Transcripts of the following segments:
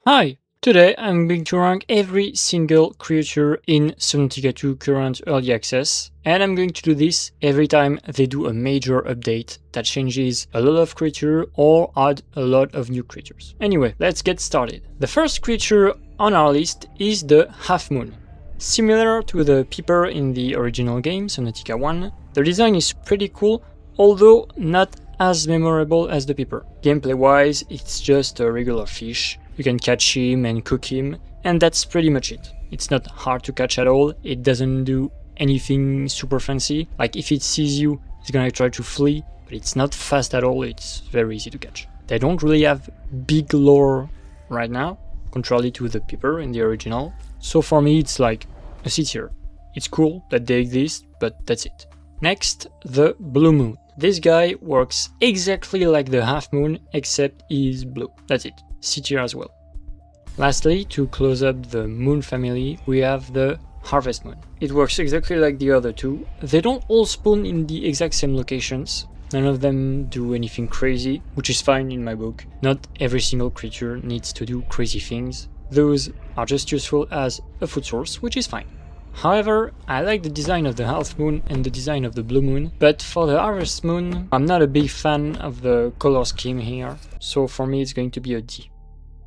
Hi! Today I'm going to rank every single creature in Subnautica 2 current early access, and I'm going to do this every time they do a major update that changes a lot of creatures or add a lot of new creatures. Anyway, let's get started. The first creature on our list is the Halfmoon. Similar to the Peeper in the original game, Subnautica 1, the design is pretty cool, although not as memorable as the Peeper. Gameplay wise, it's just a regular fish. You can catch him and cook him, and that's pretty much it. It's not hard to catch at all, it doesn't do anything super fancy. Like if it sees you, it's gonna try to flee, but it's not fast at all, it's very easy to catch. They don't really have big lore right now, contrary to the Peeper in the original. So for me it's like a C tier. It's cool that they exist, but that's it. Next, the Bluemoon. This guy works exactly like the Halfmoon, except he's blue. That's it. C tier as well. Lastly, to close up the moon family, we have the Harvestmoon. It works exactly like the other two. They don't all spawn in the exact same locations. None of them do anything crazy, which is fine in my book. Not every single creature needs to do crazy things. Those are just useful as a food source, which is fine. However, I like the design of the Halfmoon and the design of the Bluemoon, but for the Harvestmoon, I'm not a big fan of the color scheme here, so for me it's going to be a D.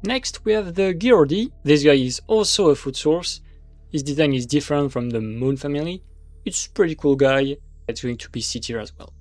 Next we have the Geordie. This guy is also a food source. His design is different from the Moon family. It's a pretty cool guy. It's going to be C tier as well.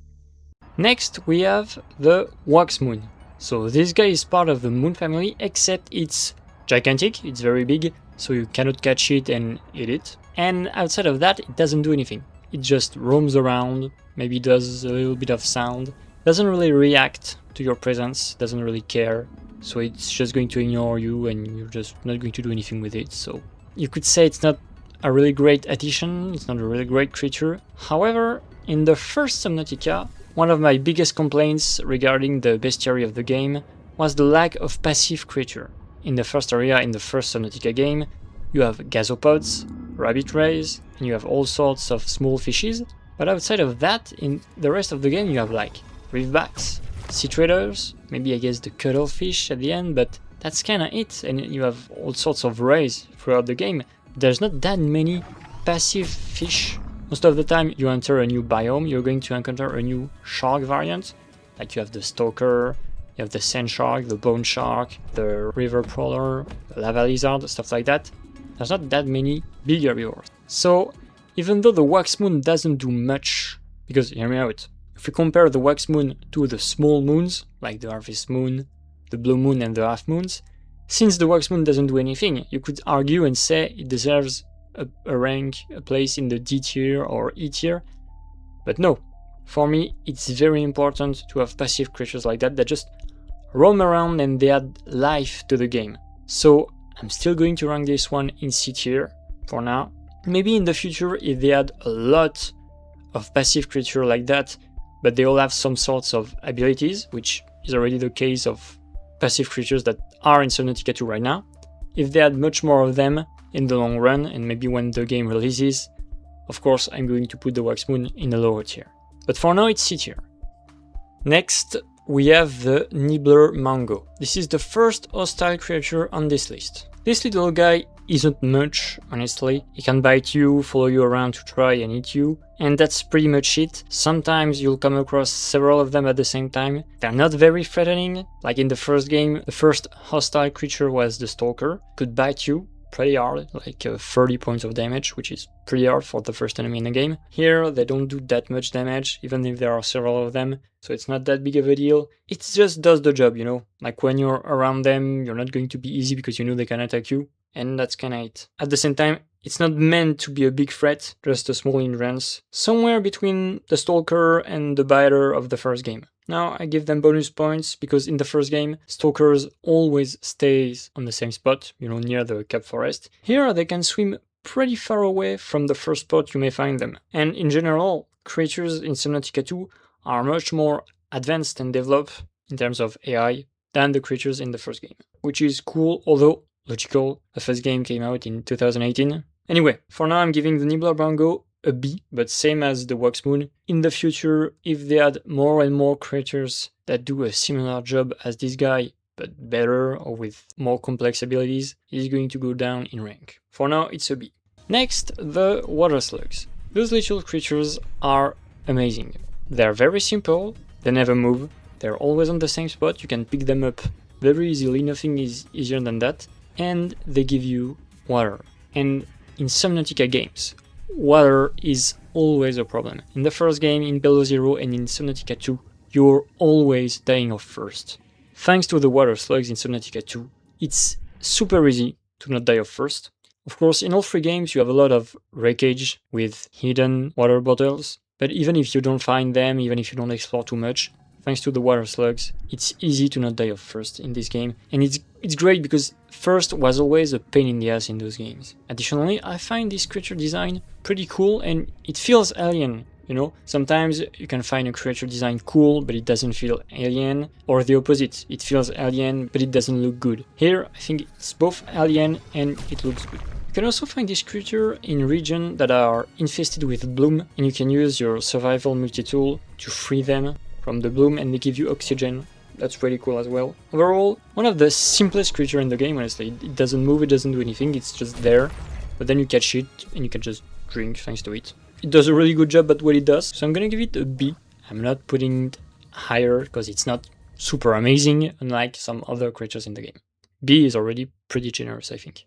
Next we have the Waxmoon. So this guy is part of the Moon family, except it's gigantic, it's very big, so you cannot catch it and eat it. And outside of that, it doesn't do anything. It just roams around, maybe does a little bit of sound, doesn't really react to your presence, doesn't really care, so it's just going to ignore you and you're just not going to do anything with it. So you could say it's not a really great addition, it's not a really great creature. However, in the first Subnautica, one of my biggest complaints regarding the bestiary of the game was the lack of passive creature. In the first area, in the first Subnautica game, you have gasopods, rabbit rays, and you have all sorts of small fishes, but outside of that, in the rest of the game you have like reefbacks, sea traders, maybe I guess the cuttlefish at the end, but that's kinda it, and you have all sorts of rays throughout the game. There's not that many passive fish. Most of the time you enter a new biome, you're going to encounter a new shark variant, like you have the stalker, you have the sand shark, the bone shark, the river prowler, the lava lizard, stuff like that. There's not that many big herbivores. So even though the Waxmoon doesn't do much, because hear me out, if we compare the Waxmoon to the small moons, like the Harvestmoon, the Bluemoon and the Halfmoons, since the Waxmoon doesn't do anything, you could argue and say it deserves a rank, a place in the D tier or E tier, but no. For me, it's very important to have passive creatures like that just roam around and they add life to the game. So I'm still going to rank this one in C tier for now. Maybe in the future if they add a lot of passive creatures like that, but they all have some sorts of abilities, which is already the case of passive creatures that are in Subnautica 2 right now. If they add much more of them in the long run, and maybe when the game releases, of course I'm going to put the Waxmoon in a lower tier. But for now it's C tier. Next, we have the Nibbler Mango. This is the first hostile creature on this list. This little guy isn't much, honestly. He can bite you, follow you around to try and eat you, and that's pretty much it. Sometimes you'll come across several of them at the same time. They're not very threatening. Like in the first game, the first hostile creature was the Stalker. Could bite you pretty hard, like 30 points of damage, which is pretty hard for the first enemy in the game. Here, they don't do that much damage, even if there are several of them, so it's not that big of a deal. It just does the job, you know? Like when you're around them, you're not going to be easy because you know they can attack you, and that's kinda it. At the same time, it's not meant to be a big threat, just a small hindrance, somewhere between the Stalker and the Biter of the first game. Now, I give them bonus points because in the first game, Stalkers always stays on the same spot, you know, near the Cap Forest. Here, they can swim pretty far away from the first spot you may find them. And in general, creatures in Subnautica 2 are much more advanced and developed in terms of AI than the creatures in the first game, which is cool, although logical. The first game came out in 2018. Anyway, for now I'm giving the Nibbler Mango a B, but same as the Waxmoon. In the future, if they add more and more creatures that do a similar job as this guy, but better or with more complex abilities, is going to go down in rank. For now, it's a B. Next, the water slugs. Those little creatures are amazing. They're very simple, they never move, they're always on the same spot, you can pick them up very easily, nothing is easier than that, and they give you water. And in Subnautica games, water is always a problem. In the first game, in Below Zero, and in Subnautica 2, you're always dying of thirst. Thanks to the water slugs in Subnautica 2, it's super easy to not die of thirst. Of course, in all three games, you have a lot of wreckage with hidden water bottles, but even if you don't find them, even if you don't explore too much, thanks to the water slugs, it's easy to not die of thirst in this game. And it's great because thirst was always a pain in the ass in those games. Additionally, I find this creature design pretty cool and it feels alien. You know, sometimes you can find a creature design cool, but it doesn't feel alien, or the opposite, it feels alien, but it doesn't look good. Here, I think it's both alien and it looks good. You can also find this creature in regions that are infested with bloom, and you can use your survival multi-tool to free them from the bloom, and they give you oxygen. That's pretty cool as well. Overall, one of the simplest creatures in the game, honestly. It doesn't move, it doesn't do anything, it's just there, but then you catch it, and you can just drink thanks to it. It does a really good job at what it does, so I'm gonna give it a B. I'm not putting it higher because it's not super amazing, unlike some other creatures in the game. B is already pretty generous, I think.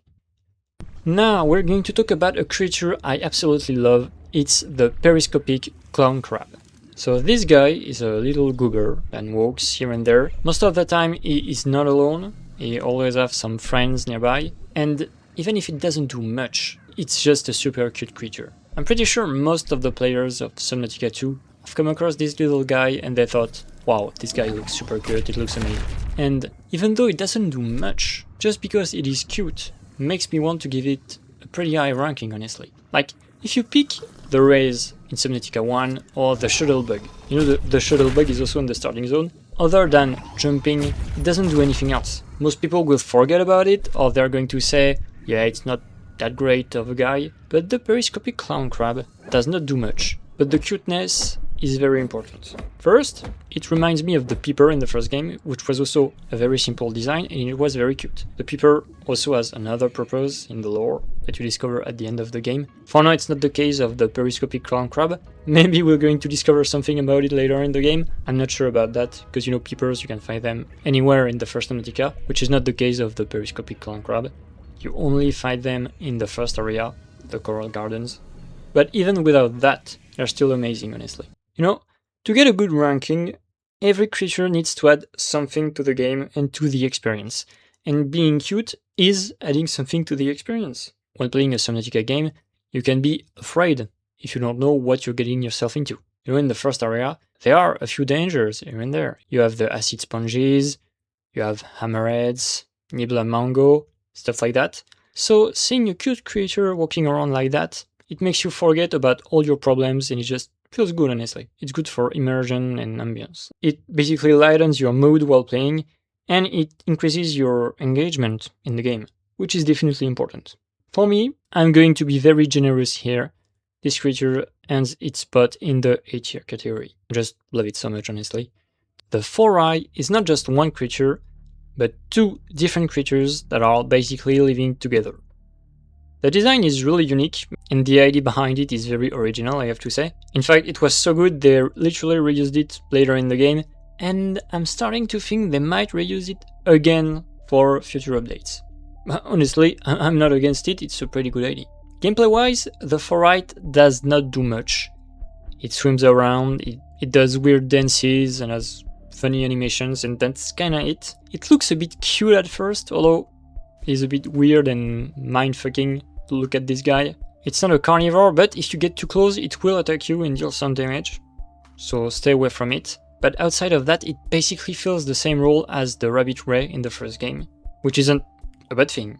Now we're going to talk about a creature I absolutely love. It's the Periscopic clown crab. So this guy is a little goober that walks here and there. Most of the time he is not alone, he always has some friends nearby, and even if it doesn't do much, it's just a super cute creature. I'm pretty sure most of the players of Subnautica 2 have come across this little guy and they thought, wow, this guy looks super cute, it looks amazing. And even though it doesn't do much, just because it is cute, makes me want to give it a pretty high ranking, honestly. Like, if you pick the rays in Subnautica 1 or the shuttle bug, you know the shuttle bug is also in the starting zone, other than jumping, it doesn't do anything else. Most people will forget about it, or they're going to say, yeah, it's not that great of a guy, but the Periscopic clown crab does not do much, but the cuteness is very important. First, it reminds me of the Peeper in the first game, which was also a very simple design and it was very cute. The Peeper also has another purpose in the lore that you discover at the end of the game. For now, it's not the case of the Periscopic clown crab. Maybe we're going to discover something about it later in the game. I'm not sure about that, because you know Peepers, you can find them anywhere in the first Subnautica, which is not the case of the Periscopic clown crab. You only find them in the first area, the Coral Gardens. But even without that, they're still amazing, honestly. You know, to get a good ranking, every creature needs to add something to the game and to the experience. And being cute is adding something to the experience. When playing a Subnautica game, you can be afraid if you don't know what you're getting yourself into. You know, in the first area, there are a few dangers here and there. You have the acid sponges, you have hammerheads, Nibbler Mango, stuff like that. So seeing a cute creature walking around like that, it makes you forget about all your problems and it just feels good, honestly. It's good for immersion and ambience. It basically lightens your mood while playing and it increases your engagement in the game, which is definitely important. For me, I'm going to be very generous here. This creature earns its spot in the A tier category. I just love it so much, honestly. The Foureye is not just one creature, but two different creatures that are basically living together. The design is really unique, and the idea behind it is very original, I have to say. In fact, it was so good they literally reused it later in the game, and I'm starting to think they might reuse it again for future updates. Honestly, I'm not against it, it's a pretty good idea. Gameplay-wise, the Foureye does not do much. It swims around, it does weird dances and has funny animations, and that's kinda it. It looks a bit cute at first, although it's a bit weird and mind-fucking to look at this guy. It's not a carnivore, but if you get too close, it will attack you and deal some damage, so stay away from it. But outside of that, it basically fills the same role as the rabbit ray in the first game, which isn't a bad thing.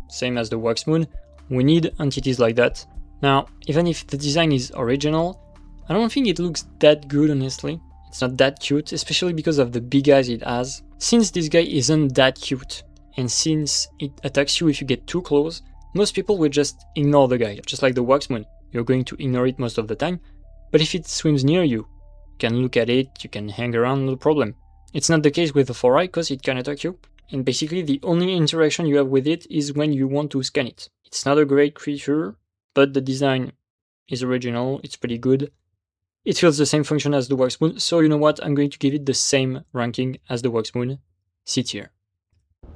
Same as the Waxmoon, we need entities like that. Now, even if the design is original, I don't think it looks that good, honestly. It's not that cute, especially because of the big eyes it has. Since this guy isn't that cute, and since it attacks you if you get too close, most people will just ignore the guy, just like the Waxmoon. You're going to ignore it most of the time, but if it swims near you, you can look at it, you can hang around, no problem. It's not the case with the Foureye, because it can attack you. and basically the only interaction you have with it is when you want to scan it. It's not a great creature, but the design is original, it's pretty good. It fills the same function as the Waxmoon, so you know what, I'm going to give it the same ranking as the Waxmoon, C tier.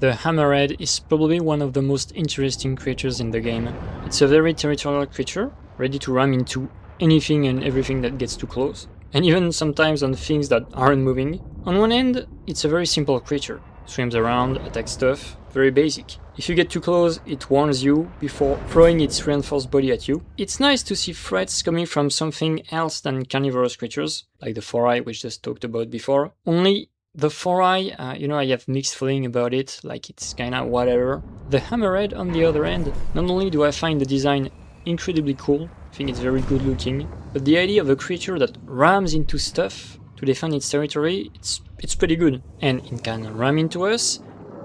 The Hammerhead is probably one of the most interesting creatures in the game. It's a very territorial creature, ready to ram into anything and everything that gets too close, and even sometimes on things that aren't moving. On one end, it's a very simple creature. Swims around, attacks stuff, very basic. If you get too close, it warns you before throwing its reinforced body at you. It's nice to see threats coming from something else than carnivorous creatures, like the Foureye, which just talked about before. Only the Foureye, I have mixed feeling about it, like it's kinda whatever. The Hammerhead, on the other hand, not only do I find the design incredibly cool, I think it's very good looking, but the idea of a creature that rams into stuff to defend its territory, it's pretty good. And it can ram into us.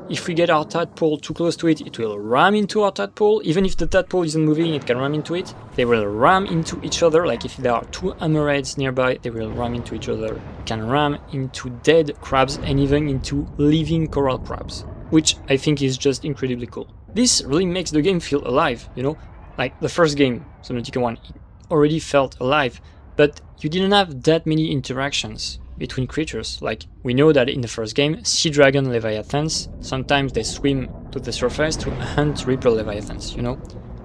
If we get our tadpole too close to it, it will ram into our tadpole. Even if the tadpole isn't moving, it can ram into it. They will ram into each other, like if there are two hammerheads nearby, they will ram into each other. It can ram into dead crabs and even into living coral crabs, which I think is just incredibly cool. This really makes the game feel alive, Like the first game, Subnautica 1, it already felt alive, but you didn't have that many interactions between creatures. Like, we know that in the first game, sea dragon leviathans, sometimes they swim to the surface to hunt reaper leviathans,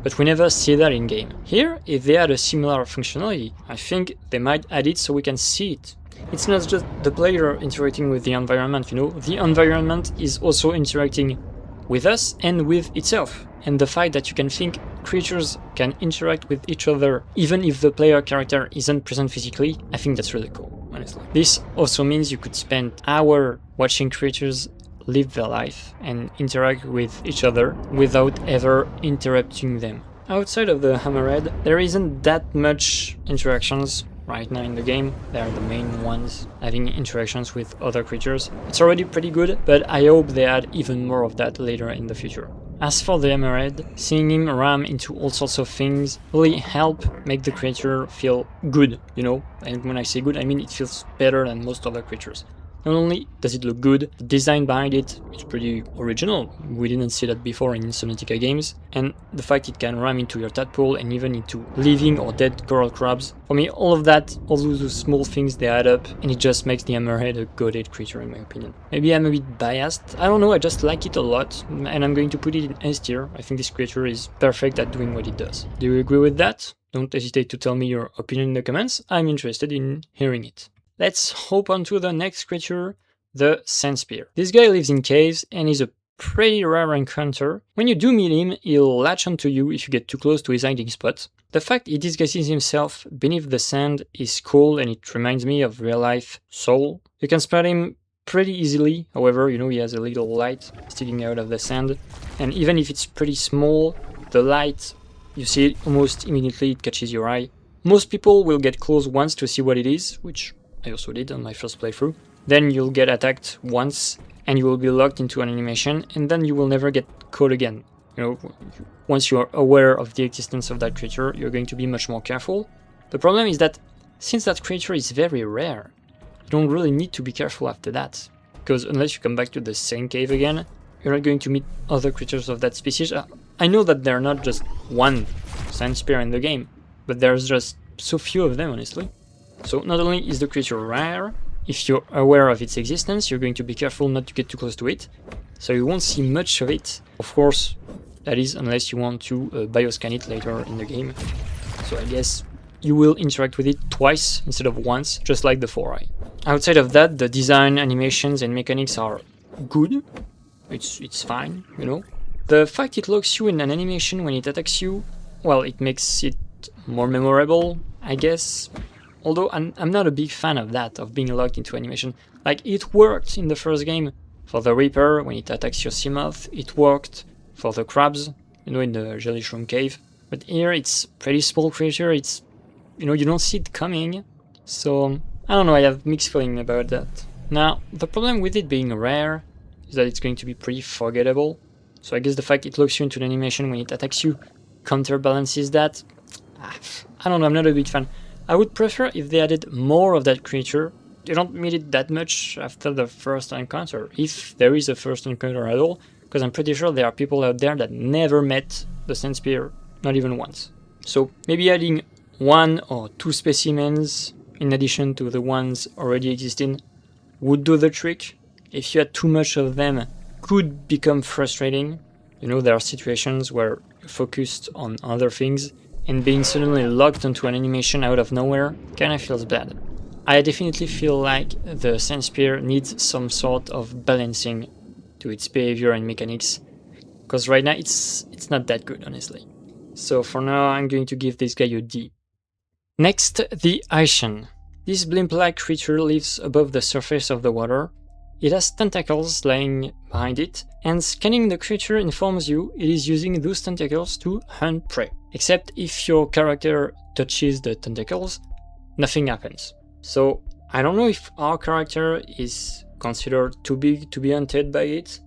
But we never see that in game. Here, if they had a similar functionality, I think they might add it so we can see it. It's not just the player interacting with the environment, The environment is also interacting with us and with itself. And the fact that you can think creatures can interact with each other even if the player character isn't present physically, I think that's really cool, honestly. This also means you could spend hours watching creatures live their life and interact with each other without ever interrupting them. Outside of the Hammerhead, there isn't that much interactions right now in the game. They are the main ones, having interactions with other creatures. It's already pretty good, but I hope they add even more of that later in the future. As for the Hammerhead, seeing him ram into all sorts of things really help make the creature feel good, And when I say good, I mean it feels better than most other creatures. Not only does it look good, the design behind it is pretty original. We didn't see that before in Subnautica games. And the fact it can ram into your tadpole and even into living or dead coral crabs. For me, all of that, all those small things, they add up, and it just makes the Hammerhead a goated creature in my opinion. Maybe I'm a bit biased, I don't know, I just like it a lot, and I'm going to put it in S tier. I think this creature is perfect at doing what it does. Do you agree with that? Don't hesitate to tell me your opinion in the comments, I'm interested in hearing it. Let's hop on to the next creature, the Sandspear. This guy lives in caves and is a pretty rare encounter. When you do meet him, he'll latch onto you if you get too close to his hiding spot. The fact he disguises himself beneath the sand is cool, and it reminds me of real-life Soul. You can spot him pretty easily, however, he has a little light sticking out of the sand, and even if it's pretty small, the light, you see it almost immediately, it catches your eye. Most people will get close once to see what it is, which I also did on my first playthrough. Then you'll get attacked once, and you will be locked into an animation, and then you will never get caught again. Once you are aware of the existence of that creature, you're going to be much more careful. The problem is that, since that creature is very rare, you don't really need to be careful after that. Because unless you come back to the same cave again, you're not going to meet other creatures of that species. I know that there are not just one Sandspear in the game, but there's just so few of them, honestly. So not only is the creature rare, if you're aware of its existence, you're going to be careful not to get too close to it, so you won't see much of it. Of course, that is unless you want to bioscan it later in the game. So I guess you will interact with it twice instead of once, just like the Foureye. Outside of that, the design, animations and mechanics are good. It's fine, The fact it locks you in an animation when it attacks you, well, it makes it more memorable, I guess. Although I'm not a big fan of that, of being locked into animation. Like, it worked in the first game for the Reaper when it attacks your Seamoth, it worked for the crabs, in the Jelly Shroom Cave. But here it's a pretty small creature, it's, you don't see it coming, so I don't know, I have mixed feeling about that. Now, the problem with it being rare is that it's going to be pretty forgettable, so I guess the fact it locks you into an animation when it attacks you counterbalances that. I don't know, I'm not a big fan. I would prefer if they added more of that creature you don't meet it that much after the first encounter, if there is a first encounter at all, because I'm pretty sure there are people out there that never met the Sandspear, not even once. So maybe adding 1 or 2 specimens in addition to the ones already existing would do the trick. If you had too much of them, could become frustrating. You know, there are situations where you're focused on other things and being suddenly locked into an animation out of nowhere kinda feels bad. I definitely feel like the Sandspear needs some sort of balancing to its behavior and mechanics, because right now it's not that good, honestly. So for now, I'm going to give this guy a D. Next, the Hycean. This blimp-like creature lives above the surface of the water. It has tentacles lying behind it, and scanning the creature informs you it is using those tentacles to hunt prey. Except if your character touches the tentacles, nothing happens. So I don't know if our character is considered too big to be hunted by it,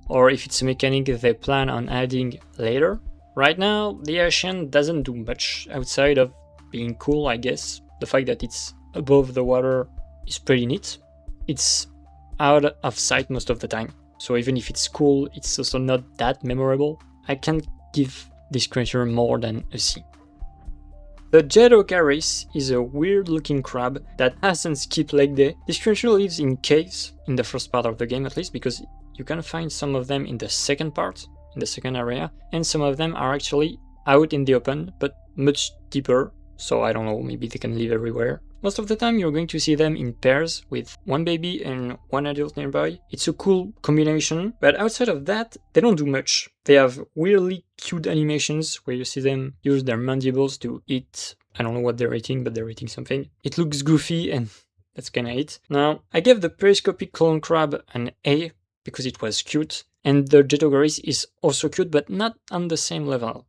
or if it's a mechanic they plan on adding later. Right now, the Hycean doesn't do much outside of being cool, I guess. The fact that it's above the water is pretty neat. It's out of sight most of the time, so even if it's cool, it's also not that memorable. I can't give this creature more than a C. The Jetocaris is a weird looking crab that hasn't skipped leg day. This creature lives in caves, in the first part of the game at least, because you can find some of them in the second part, in the second area, and some of them are actually out in the open, but much deeper, so I don't know, maybe they can live everywhere. Most of the time you're going to see them in pairs with one baby and one adult nearby. It's a cool combination, but outside of that, they don't do much. They have weirdly cute animations where you see them use their mandibles to eat. I don't know what they're eating, but they're eating something. It looks goofy and that's kinda it. Now, I gave the Periscopic clone crab an A because it was cute, and the Jetocaris is also cute, but not on the same level,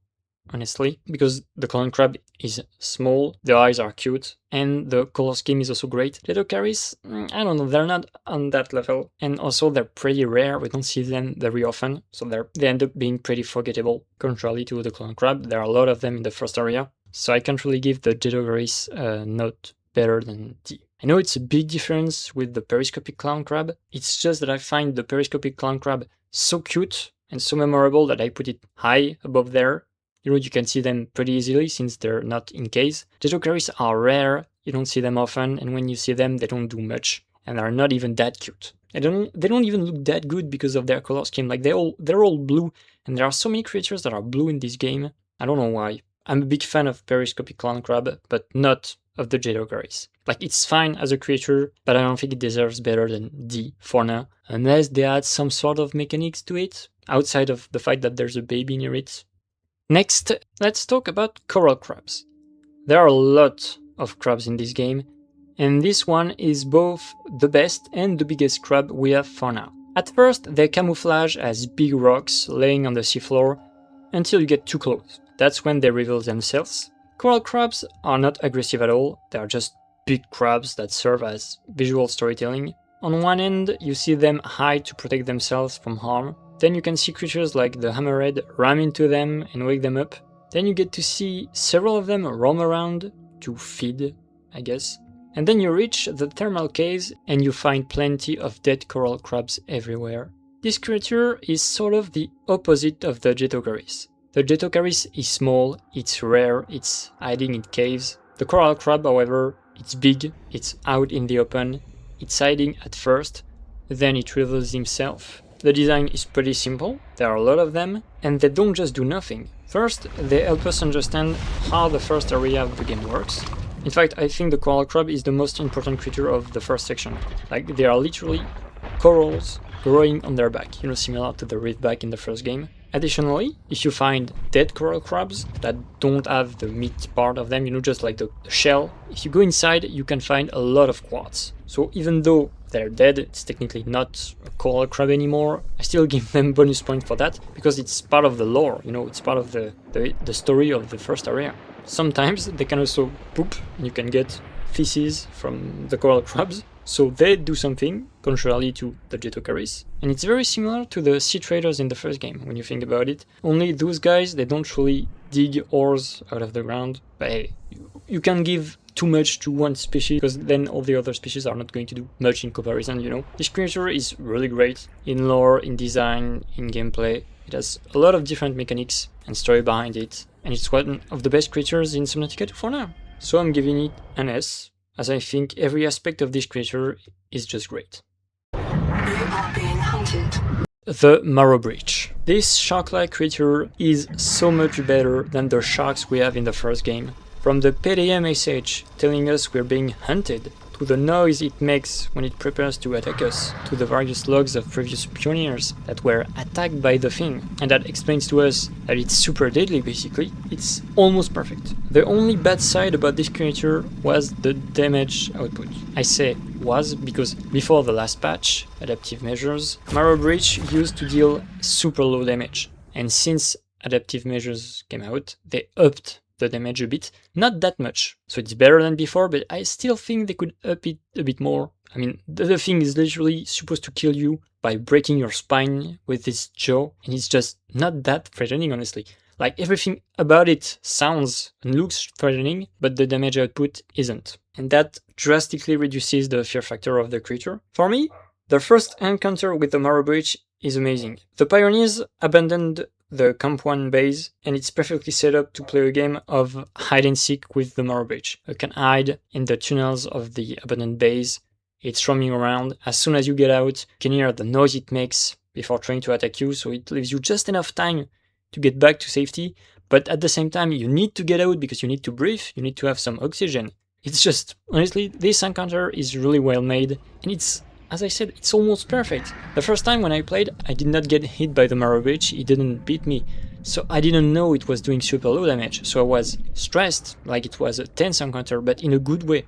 honestly, because the clone crab is small, the eyes are cute, and the color scheme is also great. Jetocaris, I don't know, they're not on that level, and also they're pretty rare, we don't see them very often, so they end up being pretty forgettable, contrary to the clone crab. There are a lot of them in the first area, so I can't really give the Jetocaris a note better than D. I know it's a big difference with the Periscopic clown crab, it's just that I find the Periscopic clown crab so cute and so memorable that I put it high above there. You know, you can see them pretty easily since they're not in caves. Jetocaris are rare, you don't see them often, and when you see them, they don't do much, and are not even that cute. They don't even look that good because of their color scheme. Like they're all blue, and there are so many creatures that are blue in this game. I don't know why. I'm a big fan of Periscopic clown crab, but not of the Jetocaris. Like, it's fine as a creature, but I don't think it deserves better than D for now, unless they add some sort of mechanics to it, outside of the fact that there's a baby near it. Next, let's talk about coral crabs. There are a lot of crabs in this game, and this one is both the best and the biggest crab we have for now. At first, they camouflage as big rocks laying on the seafloor until you get too close. That's when they reveal themselves. Coral crabs are not aggressive at all, they are just big crabs that serve as visual storytelling. On one end, you see them hide to protect themselves from harm. Then you can see creatures like the Hammerhead ram into them and wake them up. Then you get to see several of them roam around to feed, I guess. And then you reach the thermal caves and you find plenty of dead coral crabs everywhere. This creature is sort of the opposite of the Jetocaris. The Jetocaris is small, it's rare, it's hiding in caves. The coral crab, however, it's big, it's out in the open, it's hiding at first, then it reveals himself. The design is pretty simple, there are a lot of them, and they don't just do nothing. First, they help us understand how the first area of the game works. In fact, I think the coral crab is the most important creature of the first section. Like, they are literally corals growing on their back, you know, similar to the reefback in the first game. Additionally, if you find dead coral crabs that don't have the meat part of them, you know, just like the shell, if you go inside, you can find a lot of quartz. So even though they're dead, it's technically not a coral crab anymore, I still give them bonus points for that, because it's part of the lore, you know, it's part of the story of the first area. Sometimes they can also poop, and you can get feces from the coral crabs, so they do something, contrarily to the Jetocaris. And it's very similar to the sea traders in the first game, when you think about it. Only those guys, they don't really dig ores out of the ground. But hey, you can give too much to one species, because then all the other species are not going to do much in comparison, you know. This creature is really great in lore, in design, in gameplay. It has a lot of different mechanics and story behind it, and it's one of the best creatures in Subnautica 2 for now. So I'm giving it an S, as I think every aspect of this creature is just great. You are being hunted. The Marrowbreach. This shark-like creature is so much better than the sharks we have in the first game. From the PDA message telling us we're being hunted, to the noise it makes when it prepares to attack us, to the various logs of previous pioneers that were attacked by the thing, and that explains to us that it's super deadly basically, it's almost perfect. The only bad side about this creature was the damage output. I say was because before the last patch, adaptive measures, Marrowbreach used to deal super low damage, and since adaptive measures came out, they upped the damage a bit, not that much, so it's better than before, but I still think they could up it a bit more. I mean, the thing is literally supposed to kill you by breaking your spine with its jaw, and it's just not that threatening, honestly. Like, everything about it sounds and looks threatening, but the damage output isn't, and that drastically reduces the fear factor of the creature. For me, the first encounter with the Marrowbreach is amazing. The pioneers abandoned the Camp 1 base, and it's perfectly set up to play a game of hide and seek with the Marrowbreach. You can hide in the tunnels of the abandoned base, it's roaming around. As soon as you get out, you can hear the noise it makes before trying to attack you, so it leaves you just enough time to get back to safety, but at the same time you need to get out because you need to breathe, you need to have some oxygen. It's just, honestly, this encounter is really well made, and it's, as I said, it's almost perfect. The first time when I played, I did not get hit by the Marrowbreach, it didn't beat me, so I didn't know it was doing super low damage, so I was stressed, like it was a tense encounter, but in a good way.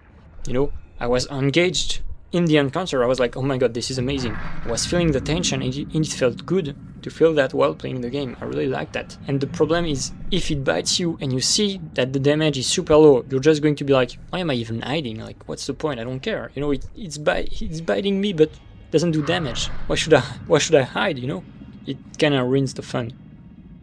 You know, I was engaged in the encounter, I was like, oh my god, this is amazing. I was feeling the tension, and it felt good to feel that while playing the game. I really like that. And the problem is, if it bites you and you see that the damage is super low, you're just going to be like, why am I even hiding? Like, what's the point? I don't care. You know, it's biting me, but doesn't do damage. Why should I hide, you know? It kinda ruins the fun.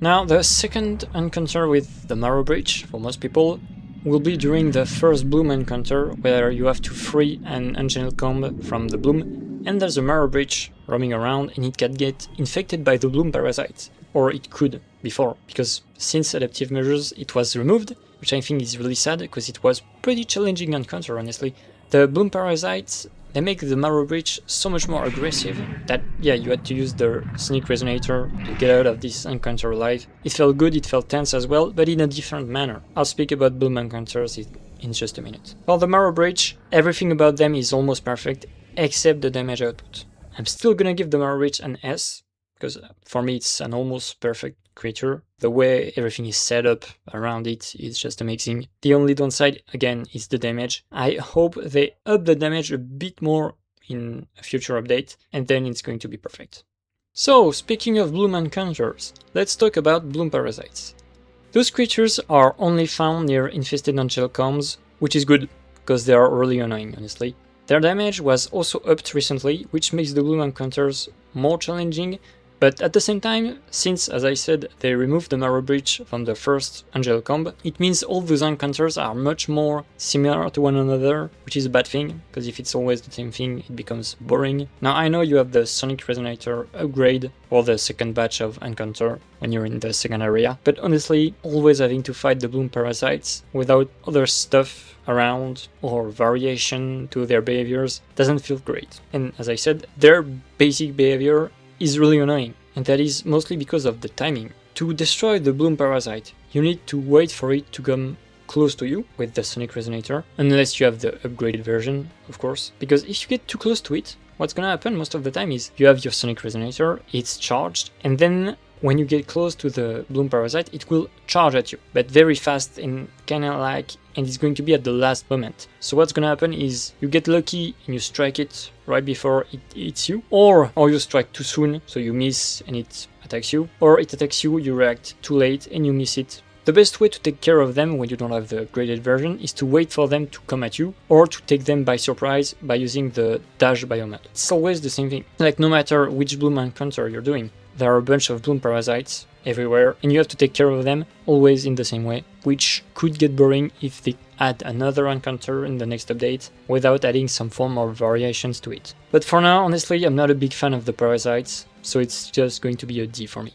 Now, the second encounter with the Marrowbreach, for most people, will be during the first bloom encounter, where you have to free an angel comb from the bloom, and there's a Marrowbreach roaming around, and it can get infected by the bloom parasite, or it could before, because since adaptive measures it was removed, which I think is really sad, because it was pretty challenging encounter, honestly. The bloom parasites, they make the Marrowbreach so much more aggressive that, yeah, you had to use the Sonic Resonator to get out of this encounter alive. It felt good, it felt tense as well, but in a different manner. I'll speak about bloom encounters in just a minute. For the Marrowbreach, everything about them is almost perfect, except the damage output. I'm still gonna give the Marrowbreach an S, because for me it's an almost perfect creature. The way everything is set up around it is just amazing. The only downside, again, is the damage. I hope they up the damage a bit more in a future update, and then it's going to be perfect. So, speaking of bloom encounters, let's talk about bloom parasites. Those creatures are only found near infested angel combs, which is good, because they are really annoying, honestly. Their damage was also upped recently, which makes the bloom encounters more challenging, but at the same time, since, as I said, they removed the Marrowbreach from the first Angel Comb, it means all those encounters are much more similar to one another, which is a bad thing, because if it's always the same thing, it becomes boring. Now, I know you have the Sonic Resonator upgrade for the second batch of encounter when you're in the second area, but honestly, always having to fight the bloom parasites without other stuff around or variation to their behaviors doesn't feel great. And as I said, their basic behavior is really annoying, and that is mostly because of the timing. To destroy the bloom parasite, you need to wait for it to come close to you with the Sonic Resonator, unless you have the upgraded version, of course, because if you get too close to it, what's gonna happen most of the time is you have your Sonic Resonator, it's charged, and then when you get close to the bloom parasite, it will charge at you, but very fast and kinda like, and it's going to be at the last moment. So what's gonna happen is you get lucky and you strike it right before it hits you, or you strike too soon, so you miss and it attacks you, or it attacks you, you react too late and you miss it. The best way to take care of them when you don't have the upgraded version is to wait for them to come at you, or to take them by surprise by using the dash biomat. It's always the same thing. Like, no matter which bloom encounter you're doing, there are a bunch of bloom parasites everywhere, and you have to take care of them always in the same way, which could get boring if they add another encounter in the next update without adding some form of variations to it. But for now, honestly, I'm not a big fan of the parasites, so it's just going to be a D for me.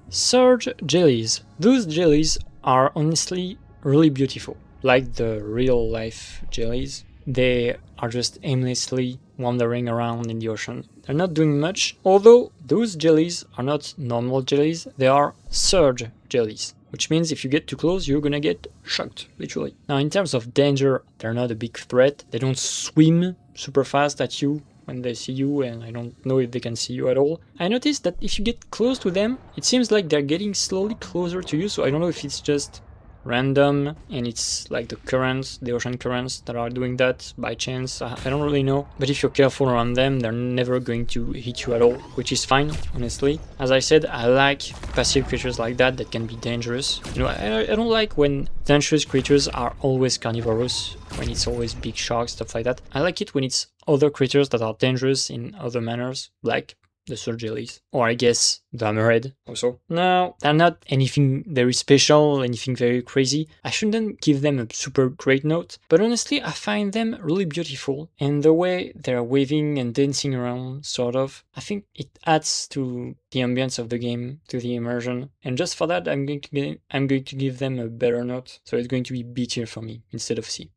Surge jellies. Those jellies are honestly really beautiful, like the real life jellies. They are just aimlessly wandering around in the ocean. They're not doing much, although those jellies are not normal jellies, they are surge jellies, which means if you get too close, you're gonna get shocked, literally. Now, in terms of danger, they're not a big threat. They don't swim super fast at you when they see you, and I don't know if they can see you at all. I noticed that if you get close to them, it seems like they're getting slowly closer to you, so I don't know if it's just random and it's like the currents, the ocean currents that are doing that by chance. I don't really know, but if you're careful around them, they're never going to hit you at all, which is fine, honestly. As I said, I like passive creatures like that can be dangerous. You know, I don't like when dangerous creatures are always carnivorous, when it's always big sharks, stuff like that. I like it when it's other creatures that are dangerous in other manners, like the surge jellies, or I guess the Hammerhead also. No, they're not anything very special, anything very crazy. I shouldn't give them a super great note, but honestly I find them really beautiful, and the way they're waving and dancing around, sort of, I think it adds to the ambience of the game, to the immersion, and just for that I'm going to give them a better note, so it's going to be B tier for me instead of C.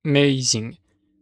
Amazing.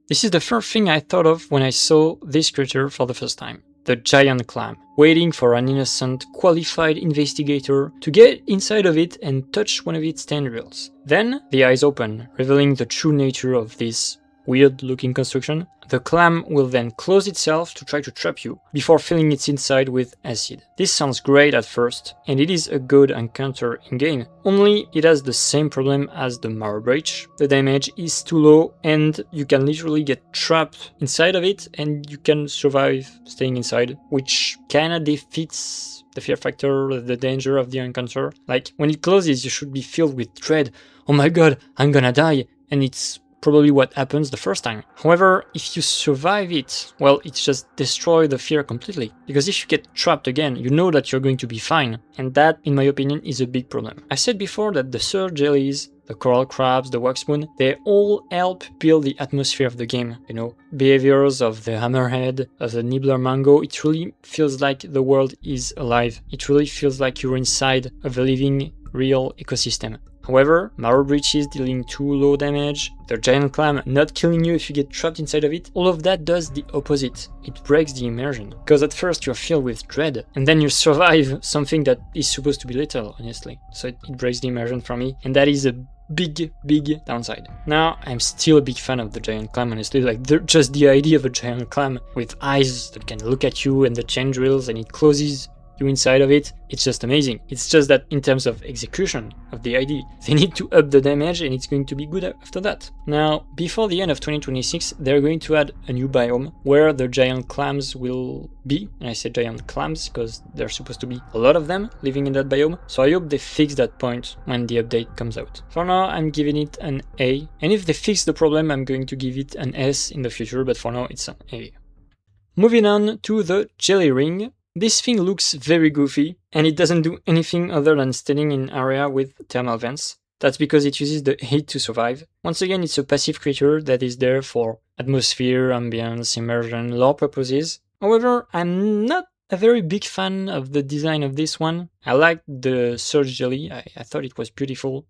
This is the first thing I thought of when I saw this creature for the first time. The giant clam, waiting for an innocent, qualified investigator to get inside of it and touch one of its tendrils. Then the eyes open, revealing the true nature of this weird-looking construction. The clam will then close itself to try to trap you, before filling its inside with acid. This sounds great at first, and it is a good encounter in-game, only it has the same problem as the Marrowbreach. The damage is too low, and you can literally get trapped inside of it, and you can survive staying inside, which kinda defeats the fear factor, the danger of the encounter. Like, when it closes, you should be filled with dread. Oh my god, I'm gonna die, and it's probably what happens the first time. However, if you survive it, well, it's just destroy the fear completely. Because if you get trapped again, you know that you're going to be fine. And that, in my opinion, is a big problem. I said before that the surge jellies, the coral crabs, the Waxmoon, they all help build the atmosphere of the game. You know, behaviors of the Hammerhead, of the Nibbler Mango, it really feels like the world is alive. It really feels like you're inside of a living, real ecosystem. However, Marrowbreach is dealing too low damage, the giant clam not killing you if you get trapped inside of it, all of that does the opposite. It breaks the immersion. Because at first you're filled with dread, and then you survive something that is supposed to be lethal, honestly. So it breaks the immersion for me, and that is a big downside. Now, I'm still a big fan of the giant clam, honestly. Like, just the idea of a giant clam with eyes that can look at you and the tendrils, and it closes you inside of it, it's just amazing. It's just that in terms of execution of the ID, they need to up the damage, and it's going to be good after that. Now, before the end of 2026, they're going to add a new biome where the giant clams will be. And I say giant clams because there's supposed to be a lot of them living in that biome. So I hope they fix that point when the update comes out. For now, I'm giving it an A. And if they fix the problem, I'm going to give it an S in the future, but for now, it's an A. Moving on to the jelly ring. This thing looks very goofy, and it doesn't do anything other than staying in area with thermal vents. That's because it uses the heat to survive. Once again, it's a passive creature that is there for atmosphere, ambience, immersion, lore purposes. However, I'm not a very big fan of the design of this one. I liked the surge jelly. I thought it was beautiful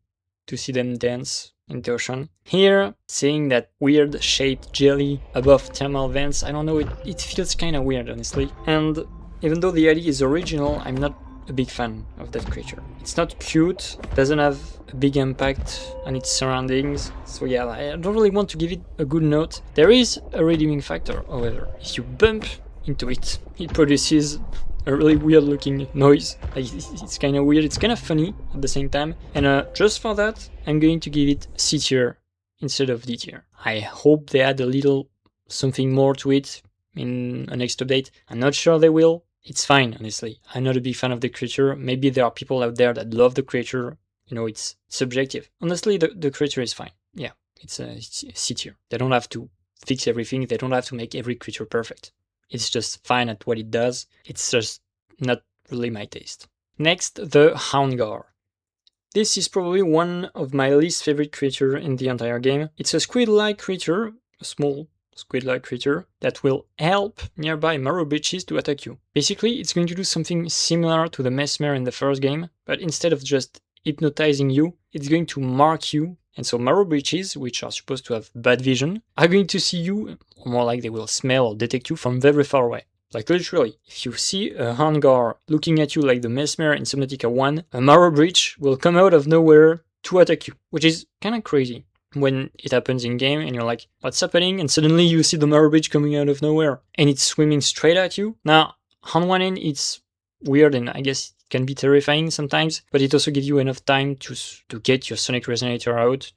to see them dance in the ocean. Here, seeing that weird shaped jelly above thermal vents, I don't know, it feels kinda weird, honestly. And even though the idea is original, I'm not a big fan of that creature. It's not cute, doesn't have a big impact on its surroundings, so yeah, I don't really want to give it a good note. There is a redeeming factor, however. If you bump into it, it produces a really weird looking noise. Like, it's kind of weird, it's kind of funny at the same time, and just for that, I'm going to give it C tier instead of D tier. I hope they add a little something more to it in a next update. I'm not sure they will. It's fine, honestly. I'm not a big fan of the creature. Maybe there are people out there that love the creature. You know, it's subjective. Honestly, the creature is fine. Yeah, it's a C tier. They don't have to fix everything. They don't have to make every creature perfect. It's just fine at what it does. It's just not really my taste. Next, the Houndgar. This is probably one of my least favorite creature in the entire game. It's a squid-like creature, a small squid-like creature, that will help nearby Marrowbreaches to attack you. Basically, it's going to do something similar to the Mesmer in the first game, but instead of just hypnotizing you, it's going to mark you, and so Marrowbreaches, which are supposed to have bad vision, are going to see you, or more like they will smell or detect you from very far away. Like literally, if you see a Houndgar looking at you like the Mesmer in Subnautica 1, a Marrowbreach will come out of nowhere to attack you, which is kinda crazy when it happens in game and you're like, what's happening? And suddenly you see the Marrowbreach coming out of nowhere and it's swimming straight at you. Now, on one end, it's weird and I guess it can be terrifying sometimes, but it also gives you enough time to get your Sonic Resonator out,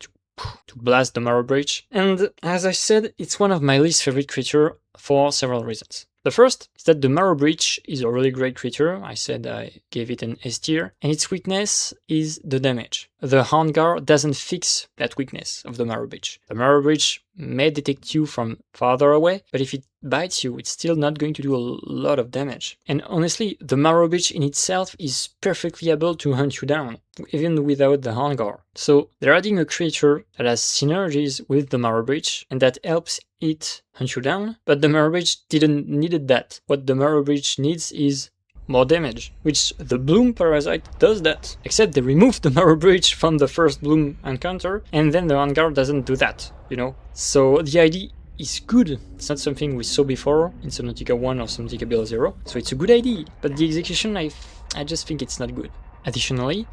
to blast the Marrowbreach. And as I said, it's one of my least favorite creature for several reasons. The first is that the Marrowbreach is a really great creature. I said I gave it an S tier, and its weakness is the damage. The Houndgar doesn't fix that weakness of the Marrowbreach. The Marrowbreach may detect you from farther away, but if it bites you, it's still not going to do a lot of damage. And honestly, the Marrowbreach in itself is perfectly able to hunt you down, even without the Houndgar. So they're adding a creature that has synergies with the Marrowbreach, and that helps it hunt you down, but the Marrowbreach didn't need that. What the Marrowbreach needs is more damage, which the Bloom Parasite does that. Except they removed the Marrowbreach from the first Bloom encounter, and then the Houndgar doesn't do that, you know? So the idea is good. It's not something we saw before in Subnautica 1 or Subnautica Below Zero, so it's a good idea, but the execution, I just think it's not good. Additionally,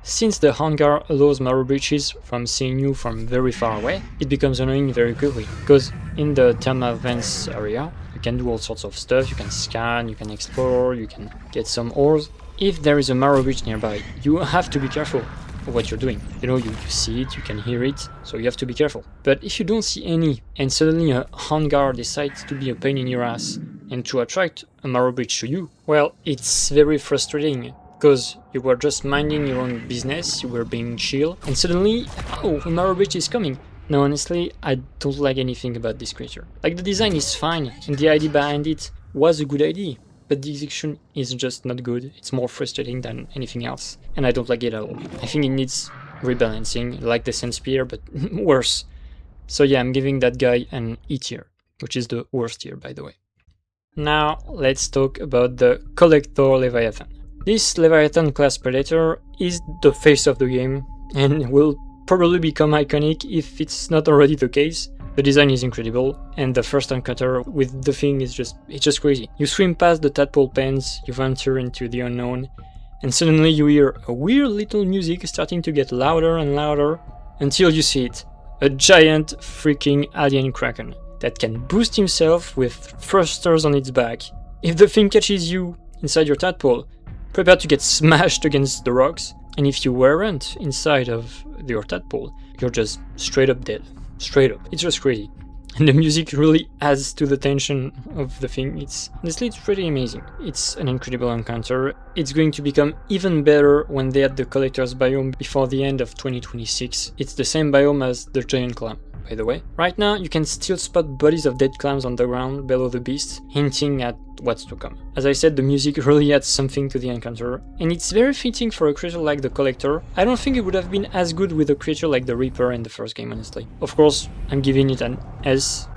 since the Houndgar allows Marrowbreaches from seeing you from very far away, it becomes annoying very quickly, because in the Thermal Vents area, you can do all sorts of stuff, you can scan, you can explore, you can get some ores. If there is a Marrowbreach nearby, you have to be careful of what you're doing. You know, you see it, you can hear it, so you have to be careful. But if you don't see any, and suddenly a Houndgar decides to be a pain in your ass, and to attract a Marrowbreach to you, well, it's very frustrating. Because you were just minding your own business, you were being chill, and suddenly, oh, a Marrowbreach is coming. Now honestly, I don't like anything about this creature. Like, the design is fine, and the idea behind it was a good idea, but the execution is just not good. It's more frustrating than anything else, and I don't like it at all. I think it needs rebalancing, like the Sandspear, but worse. So yeah, I'm giving that guy an E tier, which is the worst tier, by the way. Now, let's talk about the Collector Leviathan. This Leviathan class predator is the face of the game and will probably become iconic if it's not already the case. The design is incredible, and the first encounter with the thing is just crazy. You swim past the tadpole pens, you venture into the unknown, and suddenly you hear a weird little music starting to get louder and louder until you see it. A giant freaking alien kraken that can boost himself with thrusters on its back. If the thing catches you inside your tadpole, prepare to get smashed against the rocks, and if you weren't inside of your tadpole, you're just straight up dead. Straight up. It's just crazy. And the music really adds to the tension of the thing. Honestly, it's pretty amazing. It's an incredible encounter. It's going to become even better when they add the Collector's biome before the end of 2026. It's the same biome as the Giant Clam, by the way. Right now, you can still spot bodies of dead clams on the ground below the beast, hinting at what's to come. As I said, the music really adds something to the encounter, and it's very fitting for a creature like the Collector. I don't think it would have been as good with a creature like the Reaper in the first game, honestly. Of course, I'm giving it an S.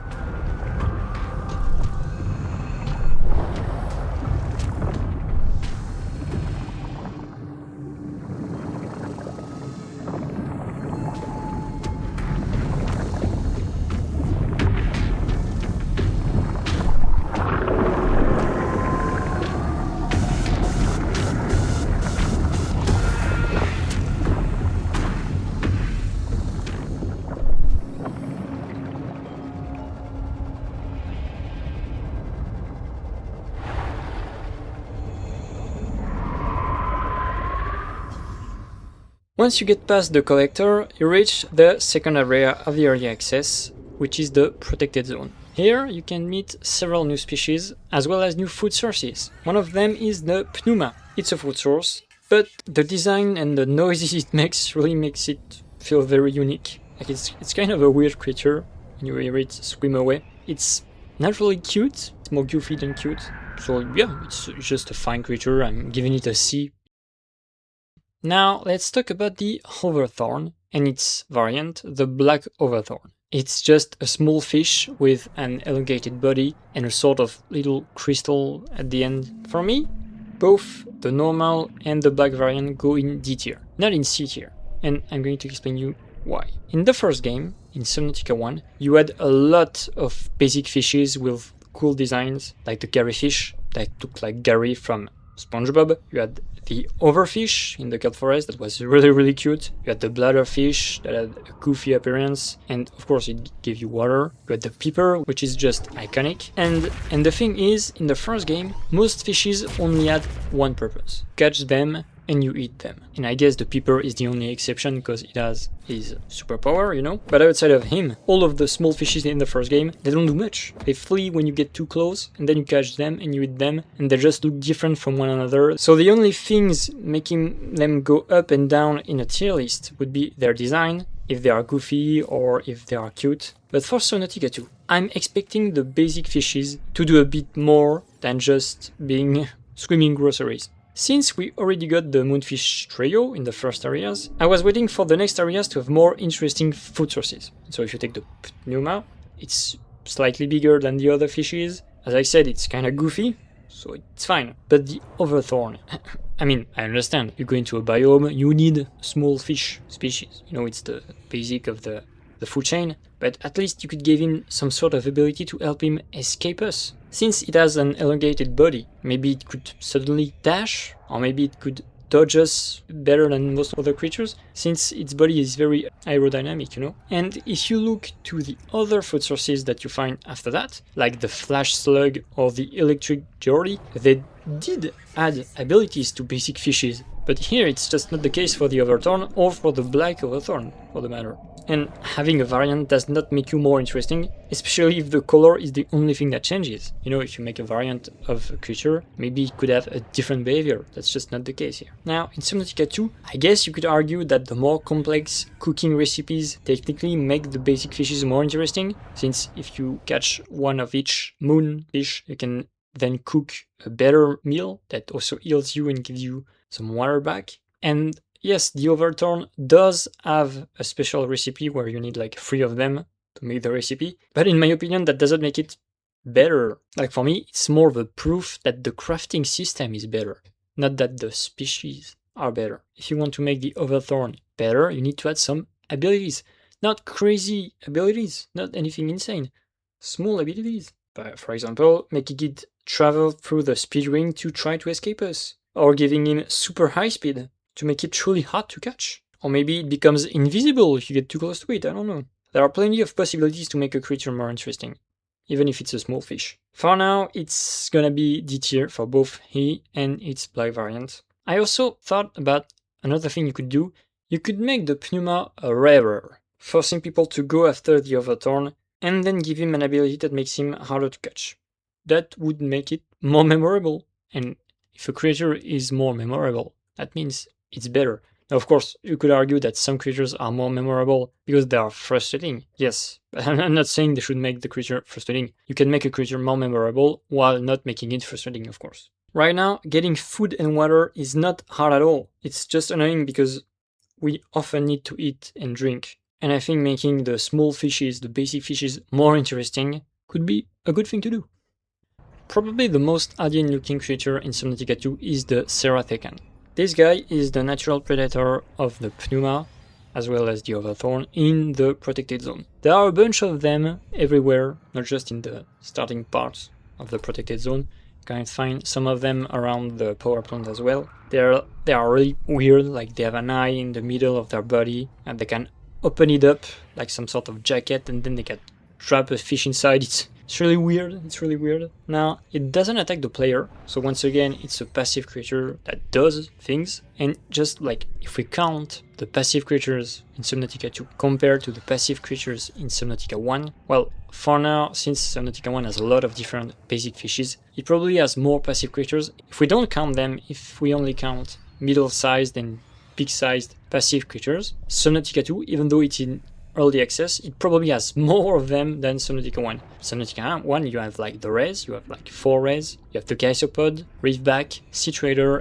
Once you get past the Collector, you reach the second area of the early access, which is the Protected Zone. Here you can meet several new species, as well as new food sources. One of them is the Pneuma. It's a food source, but the design and the noises it makes really makes it feel very unique. Like it's kind of a weird creature when you hear it swim away. It's not really cute, it's more goofy than cute, So yeah, it's just a fine creature. I'm giving it a C. Now let's talk about the Hoverthorn and its variant, the Black Hoverthorn. It's just a small fish with an elongated body and a sort of little crystal at the end. For me, both the normal and the black variant go in D tier, not in C tier, and I'm going to explain you why. In the first game, in Subnautica 1, you had a lot of basic fishes with cool designs, like the Gary fish that looked like Gary from SpongeBob. You had the Overfish in the Kelp Forest that was really cute. You had the Bladderfish that had a goofy appearance, and of course it gave you water. You had the Peeper, which is just iconic. And the thing is, in the first game, most fishes only had one purpose: catch them and you eat them. And I guess the Peeper is the only exception because it has his superpower, you know? But outside of him, all of the small fishes in the first game, they don't do much. They flee when you get too close, and then you catch them and you eat them, and they just look different from one another. So the only things making them go up and down in a tier list would be their design, if they are goofy or if they are cute. But for Subnautica 2, I'm expecting the basic fishes to do a bit more than just being screaming groceries. Since we already got the Moonfish trio in the first areas, I was waiting for the next areas to have more interesting food sources. So if you take the Pneuma, it's slightly bigger than the other fishes. As I said, it's kinda goofy, so it's fine. But the Hoverthorn, I mean, I understand, you go into a biome, you need small fish species. You know, it's the basic of the food chain, but at least you could give him some sort of ability to help him escape us. Since it has an elongated body, maybe it could suddenly dash, or maybe it could dodge us better than most other creatures, since its body is very aerodynamic, you know? And if you look to the other food sources that you find after that, like the Flash Slug or the Electric Geordie, they did add abilities to basic fishes. But here it's just not the case for the Hoverthorn or for the Black Hoverthorn, for the matter. And having a variant does not make you more interesting, especially if the color is the only thing that changes. You know, if you make a variant of a creature, maybe it could have a different behavior. That's just not the case here. Now, in Subnautica 2, I guess you could argue that the more complex cooking recipes technically make the basic fishes more interesting, since if you catch one of each moon fish, you can then cook a better meal that also heals you and gives you some water back. And yes, the Hoverthorn does have a special recipe where you need like 3 of them to make the recipe, but in my opinion that doesn't make it better. Like for me, it's more of a proof that the crafting system is better, not that the species are better. If you want to make the Hoverthorn better, you need to add some abilities. Not crazy abilities, not anything insane. Small abilities. But for example, making it travel through the speed ring to try to escape us, or giving him super high speed to make it truly hard to catch. Or maybe it becomes invisible if you get too close to it, I don't know. There are plenty of possibilities to make a creature more interesting, even if it's a small fish. For now, it's gonna be D tier for both he and its black variant. I also thought about another thing you could do. You could make the Pneuma rarer, forcing people to go after the Hoverthorn, and then give him an ability that makes him harder to catch. That would make it more memorable, and if a creature is more memorable, that means it's better. Now, of course, you could argue that some creatures are more memorable because they are frustrating. Yes, but I'm not saying they should make the creature frustrating. You can make a creature more memorable while not making it frustrating, of course. Right now, getting food and water is not hard at all. It's just annoying because we often need to eat and drink. And I think making the small fishes, the basic fishes, more interesting could be a good thing to do. Probably the most alien looking creature in Subnautica 2 is the Cerathecan. This guy is the natural predator of the Pneuma, as well as the Hoverthorn, in the protected zone. There are a bunch of them everywhere, not just in the starting parts of the protected zone. You can find some of them around the power plant as well. They are really weird, like they have an eye in the middle of their body, and they can open it up like some sort of jacket, and then they can trap a fish inside. It's really weird. Now, it doesn't attack the player, so once again, it's a passive creature that does things, and just like if we count the passive creatures in Subnautica 2 compared to the passive creatures in Subnautica 1, well, for now, since Subnautica 1 has a lot of different basic fishes, it probably has more passive creatures. If we don't count them, if we only count middle-sized and big-sized passive creatures, Subnautica 2, even though it's in early access, it probably has more of them than Subnautica 1. Subnautica 1, you have like the rays, you have like 4 rays, you have the Geyserpod, Reefback, Sea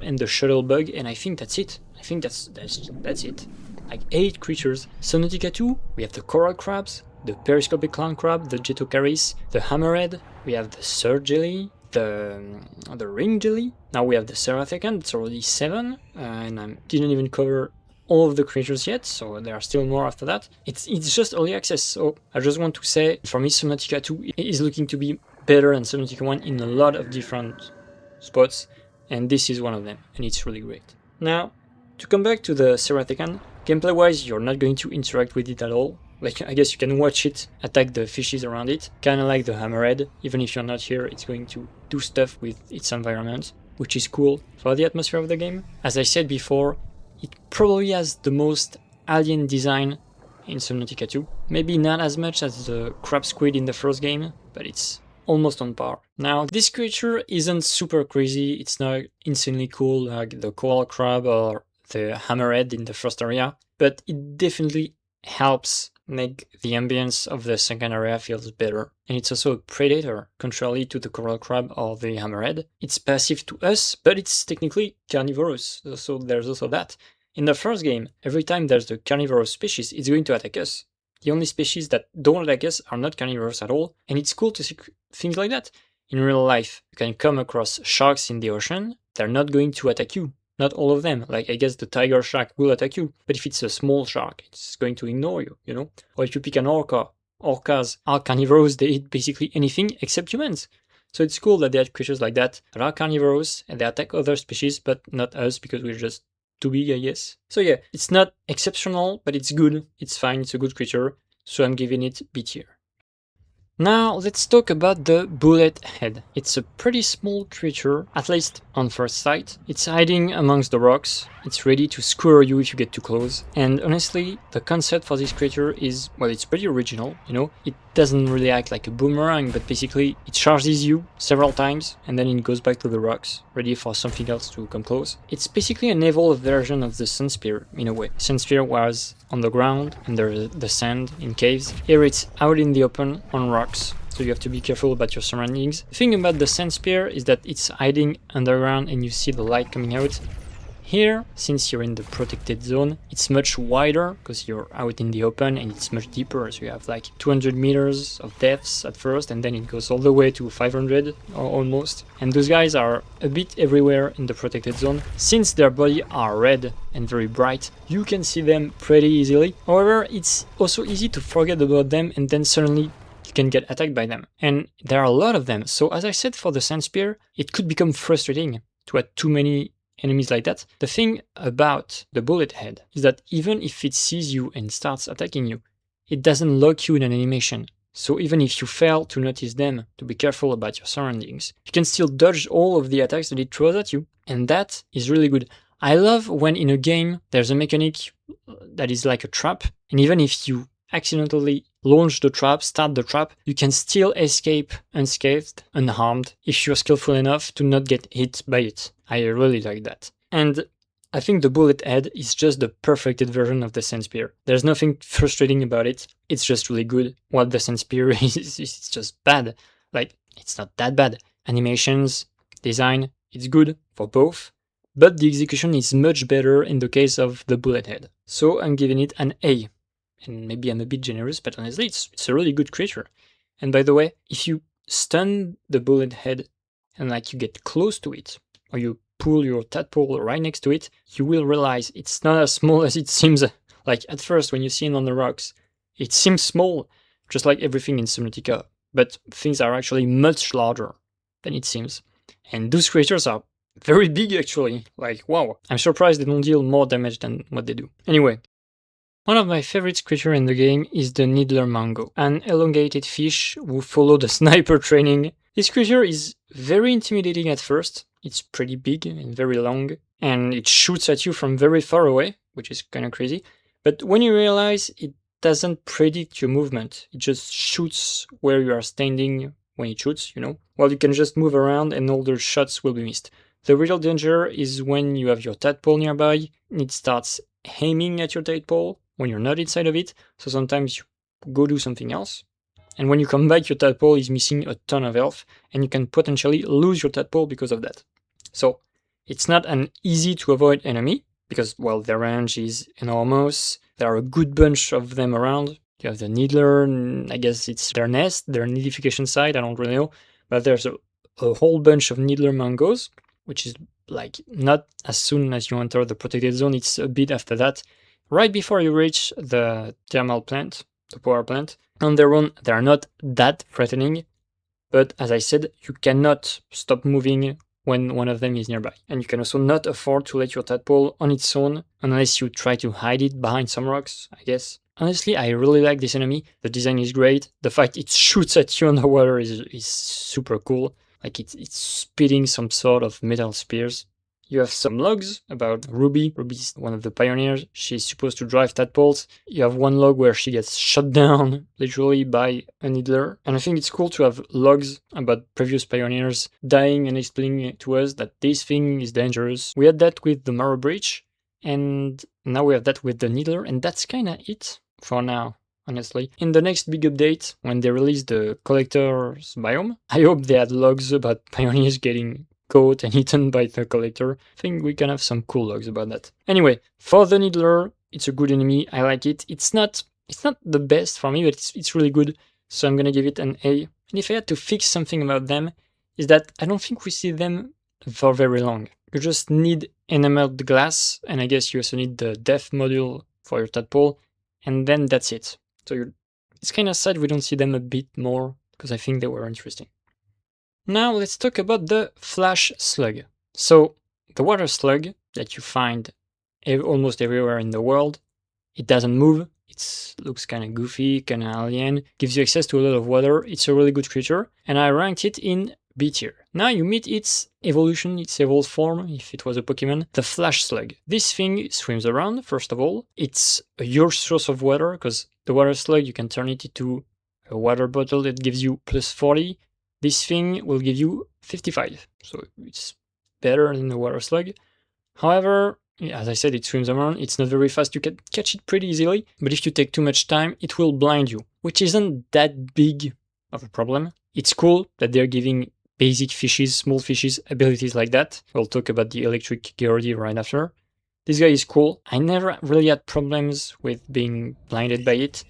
and the Shuttle Bug, and I think that's it. I think that's it. Like 8 creatures. Subnautica 2, we have the Coral Crabs, the Periscopic Clown Crab, the Jetocaris, the Hammerhead, we have the Surge Jelly, the Ring Jelly. Now we have the Cerathecan, it's already 7, and I didn't even cover all of the creatures yet, so there are still more after that. It's just early access, so I just want to say, for me, Subnautica 2 is looking to be better than Subnautica 1 in a lot of different spots, and this is one of them, and it's really great. Now, to come back to the Cerathecan, gameplay-wise, you're not going to interact with it at all. Like, I guess you can watch it attack the fishes around it, kinda like the Hammerhead. Even if you're not here, it's going to do stuff with its environment, which is cool for the atmosphere of the game. As I said before, it probably has the most alien design in Subnautica 2. Maybe not as much as the crab squid in the first game, but it's almost on par. Now, this creature isn't super crazy, it's not insanely cool like the coral crab or the Hammerhead in the first area, but it definitely helps make the ambience of the second area feels better. And it's also a predator, contrary to the coral crab or the Hammerhead. It's passive to us, but it's technically carnivorous, so there's also that. In the first game, every time there's the carnivorous species, it's going to attack us. The only species that don't attack us are not carnivorous at all, and it's cool to see things like that. In real life, you can come across sharks in the ocean, they're not going to attack you. Not all of them, like I guess the tiger shark will attack you, but if it's a small shark, it's going to ignore you, you know? Or if you pick an orca, orcas are carnivorous, they eat basically anything except humans. So it's cool that they had creatures like that are carnivorous, and they attack other species, but not us, because we're just too big, I guess. So yeah, it's not exceptional, but it's good, it's fine, it's a good creature, so I'm giving it B tier. Now let's talk about the Bullethead. It's a pretty small creature, at least on first sight. It's hiding amongst the rocks, it's ready to skewer you if you get too close, and honestly, the concept for this creature is, well, it's pretty original, you know? It doesn't really act like a boomerang, but basically it charges you several times, and then it goes back to the rocks, ready for something else to come close. It's basically an evolved version of the Sandspear, in a way. Sandspear was on the ground, under the sand, in caves. Here it's out in the open, on rocks, so you have to be careful about your surroundings. The thing about the Sandspear is that it's hiding underground and you see the light coming out. Here, since you're in the protected zone, it's much wider because you're out in the open and it's much deeper, so you have like 200 meters of depths at first and then it goes all the way to 500 or almost. And those guys are a bit everywhere in the protected zone. Since their bodies are red and very bright, you can see them pretty easily. However, it's also easy to forget about them and then suddenly you can get attacked by them. And there are a lot of them, so as I said for the Sandspear, it could become frustrating to have too many enemies like that. The thing about the Bullethead is that even if it sees you and starts attacking you, it doesn't lock you in an animation. So even if you fail to notice them, to be careful about your surroundings, you can still dodge all of the attacks that it throws at you. And that is really good. I love when in a game there's a mechanic that is like a trap, and even if you accidentally launch the trap, start the trap, you can still escape unscathed, unharmed, if you're skillful enough to not get hit by it. I really like that. And I think the Bullethead is just the perfected version of the Sandspear. There's nothing frustrating about it, it's just really good. What the Sandspear is, it's just bad. Like, it's not that bad. Animations, design, it's good for both, but the execution is much better in the case of the Bullethead. So I'm giving it an A. And maybe I'm a bit generous, but honestly, it's a really good creature. And by the way, if you stun the Bullethead and like you get close to it, or you pull your tadpole right next to it, you will realize it's not as small as it seems. Like at first, when you see it on the rocks, it seems small, just like everything in Subnautica, but things are actually much larger than it seems. And those creatures are very big actually, like wow. I'm surprised they don't deal more damage than what they do. Anyway, one of my favorite creatures in the game is the Nibbler Mango, an elongated fish who follow the sniper training. This creature is very intimidating at first, it's pretty big and very long, and it shoots at you from very far away, which is kinda crazy, but when you realize it doesn't predict your movement, it just shoots where you are standing when it shoots, you know? Well, you can just move around and all the shots will be missed. The real danger is when you have your tadpole nearby, and it starts aiming at your tadpole, when you're not inside of it, so sometimes you go do something else, and when you come back, your tadpole is missing a ton of health, and you can potentially lose your tadpole because of that. So it's not an easy to avoid enemy, because, well, their range is enormous, there are a good bunch of them around. You have the Nibbler, and I guess it's their nest, their nidification site, I don't really know, but there's a whole bunch of Nibbler Mangos, which is like not as soon as you enter the protected zone, it's a bit after that, right before you reach the thermal plant, the power plant. On their own, they are not that threatening, but as I said, you cannot stop moving when one of them is nearby. And you can also not afford to let your tadpole on its own, unless you try to hide it behind some rocks, I guess. Honestly, I really like this enemy, the design is great, the fact it shoots at you underwater is super cool, like it's spitting some sort of metal spears. You have some logs about Ruby. Ruby's one of the pioneers. She's supposed to drive tadpoles. You have one log where she gets shot down, literally, by a Nibbler. And I think it's cool to have logs about previous pioneers dying and explaining to us that this thing is dangerous. We had that with the Marrowbreach, and now we have that with the Nibbler, and that's kinda it for now, honestly. In the next big update, when they release the Collector's biome, I hope they had logs about pioneers getting caught and eaten by the collector. I think we can have some cool logs about that. Anyway, for the Nibbler, it's a good enemy. I like it. It's not the best for me, but it's really good. So I'm gonna give it an A. And if I had to fix something about them, is that I don't think we see them for very long. You just need enameled glass, and I guess you also need the death module for your tadpole, and then that's it. So it's kind of sad we don't see them a bit more, because I think they were interesting. Now let's talk about the Flash Slug. So the water slug that you find almost everywhere in the world, it doesn't move, it looks kind of goofy, kind of alien, gives you access to a lot of water, it's a really good creature, and I ranked it in B tier. Now you meet its evolution, its evolved form, if it was a Pokemon, the Flash Slug. This thing swims around, first of all, it's a huge source of water, because the water slug, you can turn it into a water bottle that gives you plus 40, this thing will give you 55, so it's better than the water slug. However, as I said, it swims around, it's not very fast, you can catch it pretty easily, but if you take too much time, it will blind you, which isn't that big of a problem. It's cool that they're giving basic fishes, small fishes, abilities like that. We'll talk about the electric Geordie right after. This guy is cool. I never really had problems with being blinded by it,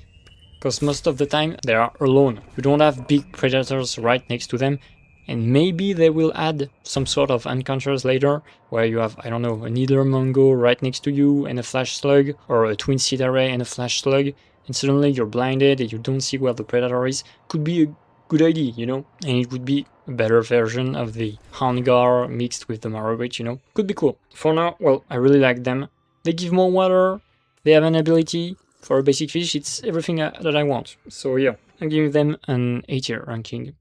because most of the time they are alone. You don't have big predators right next to them, and maybe they will add some sort of encounters later, where you have, I don't know, a Nibbler Mango right next to you and a Flash Slug, or a twin Sitarray and a Flash Slug, and suddenly you're blinded and you don't see where the predator is. Could be a good idea, you know, and it would be a better version of the Houndgar mixed with the Marrowbreach, you know, could be cool. For now, well, I really like them. They give more water, they have an ability. For a basic fish, it's everything that I want. So yeah, I'm giving them an A tier ranking.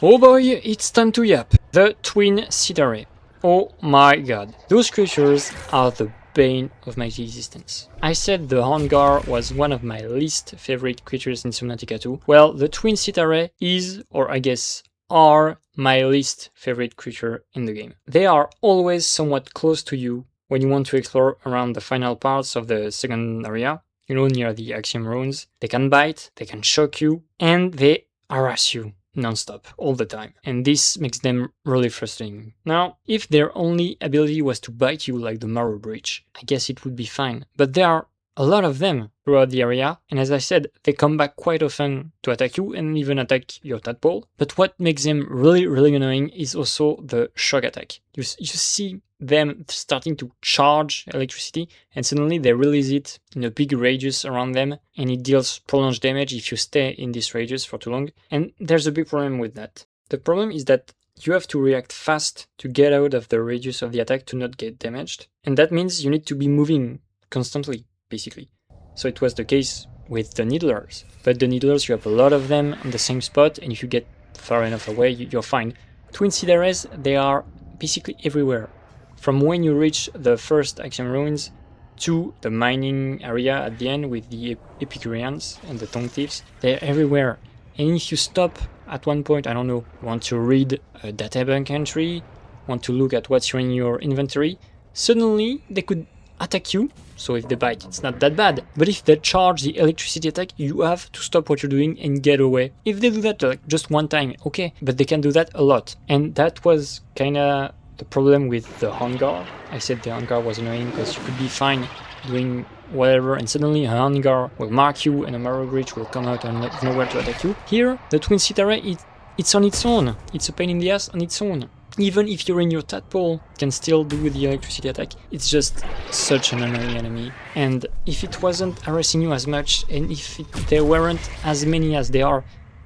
Oh boy, it's time to yap. The twin Sitarray. Oh my god. Those creatures are the bane of my existence. I said the Houndgar was one of my least favorite creatures in Subnautica 2. Well, the twin Sitarray is, or I guess are, my least favorite creature in the game. They are always somewhat close to you when you want to explore around the final parts of the second area. You know, near the Axiom ruins. They can bite, they can shock you, and they harass you non-stop, all the time. And this makes them really frustrating. Now, if their only ability was to bite you like the Marrowbreach, I guess it would be fine. But there are a lot of them throughout the area, and as I said, they come back quite often to attack you and even attack your tadpole. But what makes them really annoying is also the shock attack. You see them starting to charge electricity, and suddenly they release it in a big radius around them, and it deals prolonged damage if you stay in this radius for too long. And there's a big problem with that. The problem is that you have to react fast to get out of the radius of the attack to not get damaged, and that means you need to be moving constantly, basically. So it was the case with the Nibblers, but the Nibblers, you have a lot of them in the same spot, and if you get far enough away, you're fine. Twin Sitarrays, they are basically everywhere. From when you reach the first Axiom ruins to the mining area at the end with the Epicureans and the Tongue Thieves, they're everywhere. And if you stop at one point, I don't know, want to read a databank entry, want to look at what's in your inventory, suddenly they could attack you, so if they bite, it's not that bad. But if they charge the electricity attack, you have to stop what you're doing and get away. If they do that like just one time, okay, but they can do that a lot. And that was kinda the problem with the Houndgar. I said the Houndgar was annoying because you could be fine doing whatever, and suddenly a Houndgar will mark you and a Marrowbreach will come out and nowhere to attack you. Here, the Twin Sitarray, it's on its own. It's a pain in the ass on its own. Even if you're in your tadpole, you can still do the electricity attack. It's just such an annoying enemy. And if it wasn't harassing you as much, and if there weren't as many as they are,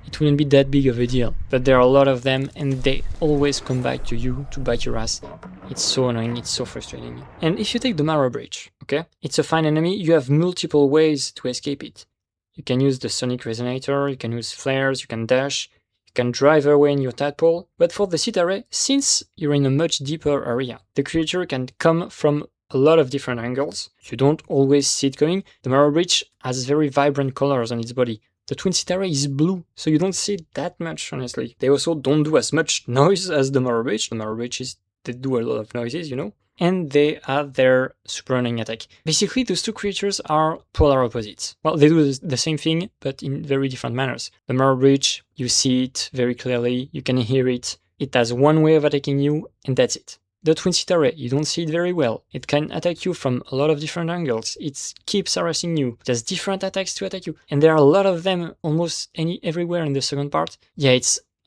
it wouldn't be that big of a deal. But there are a lot of them, and they always come back to you to bite your ass. It's so annoying, it's so frustrating. And if you take the Marrowbreach, okay? It's a fine enemy, you have multiple ways to escape it. You can use the Sonic Resonator, you can use flares, you can dash, can drive away in your tadpole, but for the Sitarray, since you're in a much deeper area, the creature can come from a lot of different angles. You don't always see it coming. The Marrowbreach has very vibrant colors on its body. The Twin Sitarray is blue, so you don't see it that much, honestly. They also don't do as much noise as the Marrowbreach. The Marrowbreach they do a lot of noises, you know? And they have their super annoying attack. Basically, those two creatures are polar opposites. Well, they do the same thing, but in very different manners. The Marrowbreach, you see it very clearly, you can hear it. It has one way of attacking you, and that's it. The Twin Sitarray, you don't see it very well. It can attack you from a lot of different angles. It keeps harassing you. It has different attacks to attack you. And there are a lot of them almost everywhere in the second part. Yeah,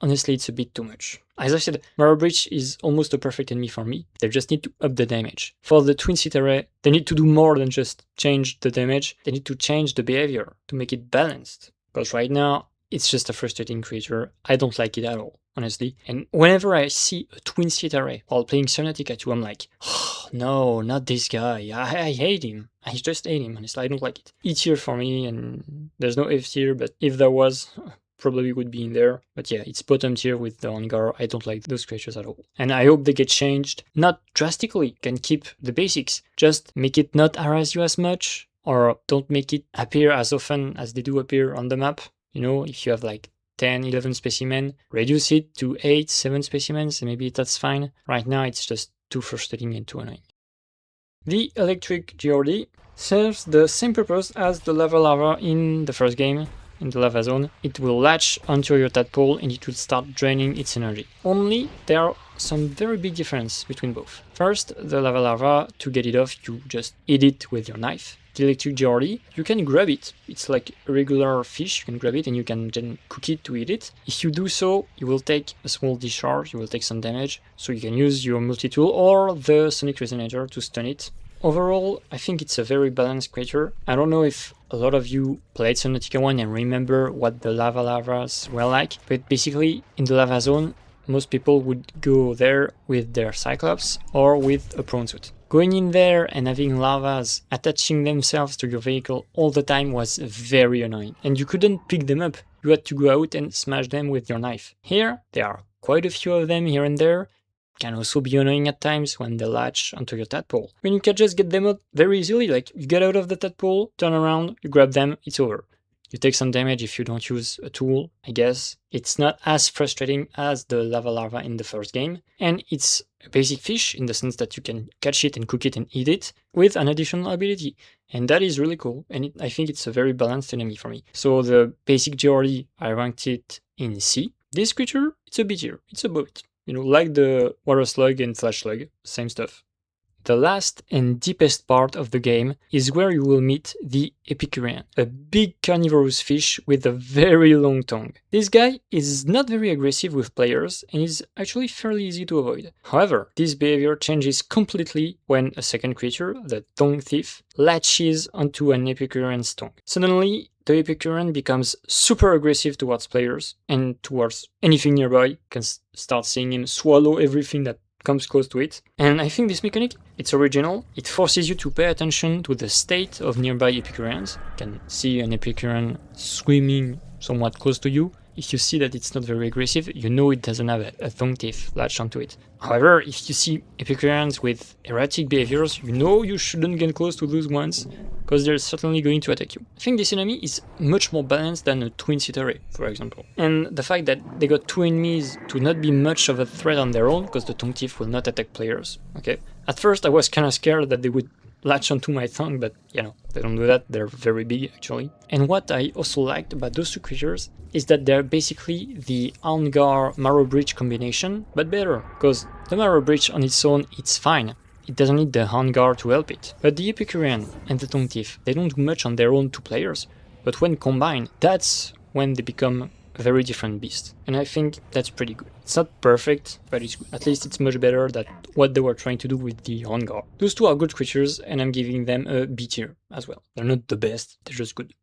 honestly, it's a bit too much. As I said, Marrowbreach is almost a perfect enemy for me. They just need to up the damage. For the Twin Sitarray, they need to do more than just change the damage. They need to change the behavior to make it balanced. Because right now, it's just a frustrating creature. I don't like it at all, honestly. And whenever I see a Twin Sitarray while playing Subnautica 2, I'm like, oh, no, not this guy. I hate him. I just hate him, honestly. I don't like it. E tier for me, and there's no F tier, but if there was, probably would be in there. But yeah, it's bottom tier with the Houndgar. I don't like those creatures at all. And I hope they get changed. Not drastically, can keep the basics. Just make it not harass you as much, or don't make it appear as often as they do appear on the map. You know, if you have like 10, 11 specimens, reduce it to 8, 7 specimens, and maybe that's fine. Right now, it's just too frustrating and too annoying. The electric Geordie serves the same purpose as the lava in the first game. In the lava zone, it will latch onto your tadpole and it will start draining its energy. Only there are some very big difference between both. First, the lava, to get it off, you just eat it with your knife. The electric Geordie, you can grab it. It's like a regular fish, you can grab it and you can then cook it to eat it. If you do so, you will take a small discharge, you will take some damage, so you can use your multi-tool or the Sonic Resonator to stun it. Overall, I think it's a very balanced creature. I don't know if a lot of you played Subnautica 1 and remember what the lavas were like, but basically in the lava zone, most people would go there with their Cyclops or with a prawn suit. Going in there and having lavas attaching themselves to your vehicle all the time was very annoying, and you couldn't pick them up. You had to go out and smash them with your knife. Here, there are quite a few of them here and there. Can also be annoying at times when they latch onto your tadpole. When you can just get them out very easily, like you get out of the tadpole, turn around, you grab them, it's over. You take some damage if you don't use a tool, I guess. It's not as frustrating as the lava in the first game, and it's a basic fish in the sense that you can catch it and cook it and eat it with an additional ability. And that is really cool, and I think it's a very balanced enemy for me. So the basic Geordie, I ranked it in C. This creature, it's a B tier, it's above it. You know, like the Water Slug and Flash Slug, same stuff. The last and deepest part of the game is where you will meet the Epicurean, a big carnivorous fish with a very long tongue. This guy is not very aggressive with players and is actually fairly easy to avoid. However, this behavior changes completely when a second creature, the Tongue Thief, latches onto an Epicurean's tongue. Suddenly, the Epicurean becomes super aggressive towards players and towards anything nearby. You can start seeing him swallow everything that comes close to it. And I think this mechanic, it's original. It forces you to pay attention to the state of nearby Epicureans. You can see an Epicurean swimming somewhat close to you. If you see that it's not very aggressive, you know it doesn't have a tongue thief latched onto it. However, if you see Epicureans with erratic behaviors, you know you shouldn't get close to those ones, because they're certainly going to attack you. I think this enemy is much more balanced than a Twin Sitarray, for example. And the fact that they got two enemies to not be much of a threat on their own, because the tongue thief will not attack players, okay? At first I was kinda scared that they would latch onto my tongue, but you know, they don't do that. They're very big actually. And what I also liked about those two creatures is that they're basically the Houndgar Marrowbreach combination, but better, because the Marrowbreach on its own, it's fine. It doesn't need the Houndgar to help it. But the Epicurean and the Tongue Thief, they don't do much on their own two players, but when combined, that's when they become a very different beast. And I think that's pretty good. It's not perfect, but it's good. At least it's much better than what they were trying to do with the Houndgar. Those two are good creatures, and I'm giving them a B tier as well. They're not the best, they're just good.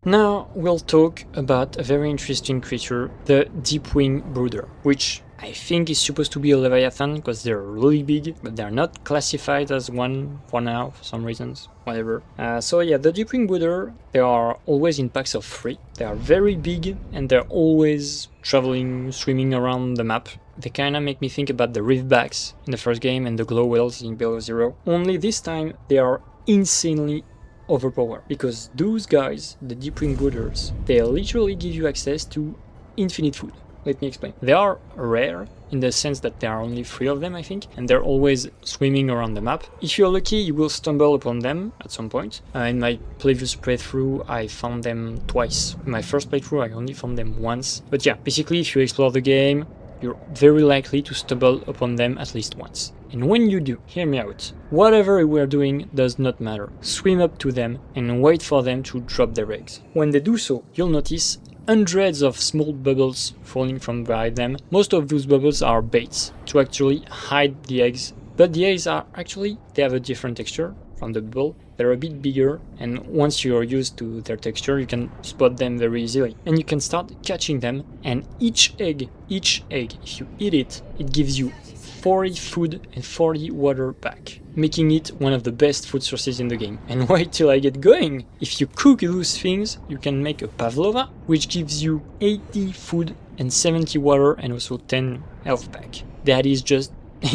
Now we'll talk about a very interesting creature, the Deepwing Brooder, which I think is supposed to be a Leviathan because they're really big, but they're not classified as one for now, for some reasons, whatever. So yeah, the Deepwing Brooder, they are always in packs of 3. They are very big and they're always traveling, swimming around the map. They kinda make me think about the Riftbacks in the first game and the Glow Whales in Below Zero. Only this time they are insanely overpowered, because those guys, the Deepwing Brooders, they literally give you access to infinite food. Let me explain. They are rare in the sense that there are only 3 of them, I think, and they're always swimming around the map. If you're lucky, you will stumble upon them at some point. In my previous playthrough, I found them twice. In my first playthrough, I only found them once. But yeah, basically, if you explore the game, you're very likely to stumble upon them at least once. And when you do, hear me out, whatever we're doing does not matter. Swim up to them and wait for them to drop their eggs. When they do so, you'll notice hundreds of small bubbles falling from behind them. Most of those bubbles are baits to actually hide the eggs, but the eggs are actually, they have a different texture from the bubble. They're a bit bigger, and once you're used to their texture, you can spot them very easily. And you can start catching them, and each egg, if you eat it, it gives you 40 food and 40 water back, making it one of the best food sources in the game. And wait till I get going! If you cook those things, you can make a pavlova, which gives you 80 food and 70 water and also 10 health back. That is just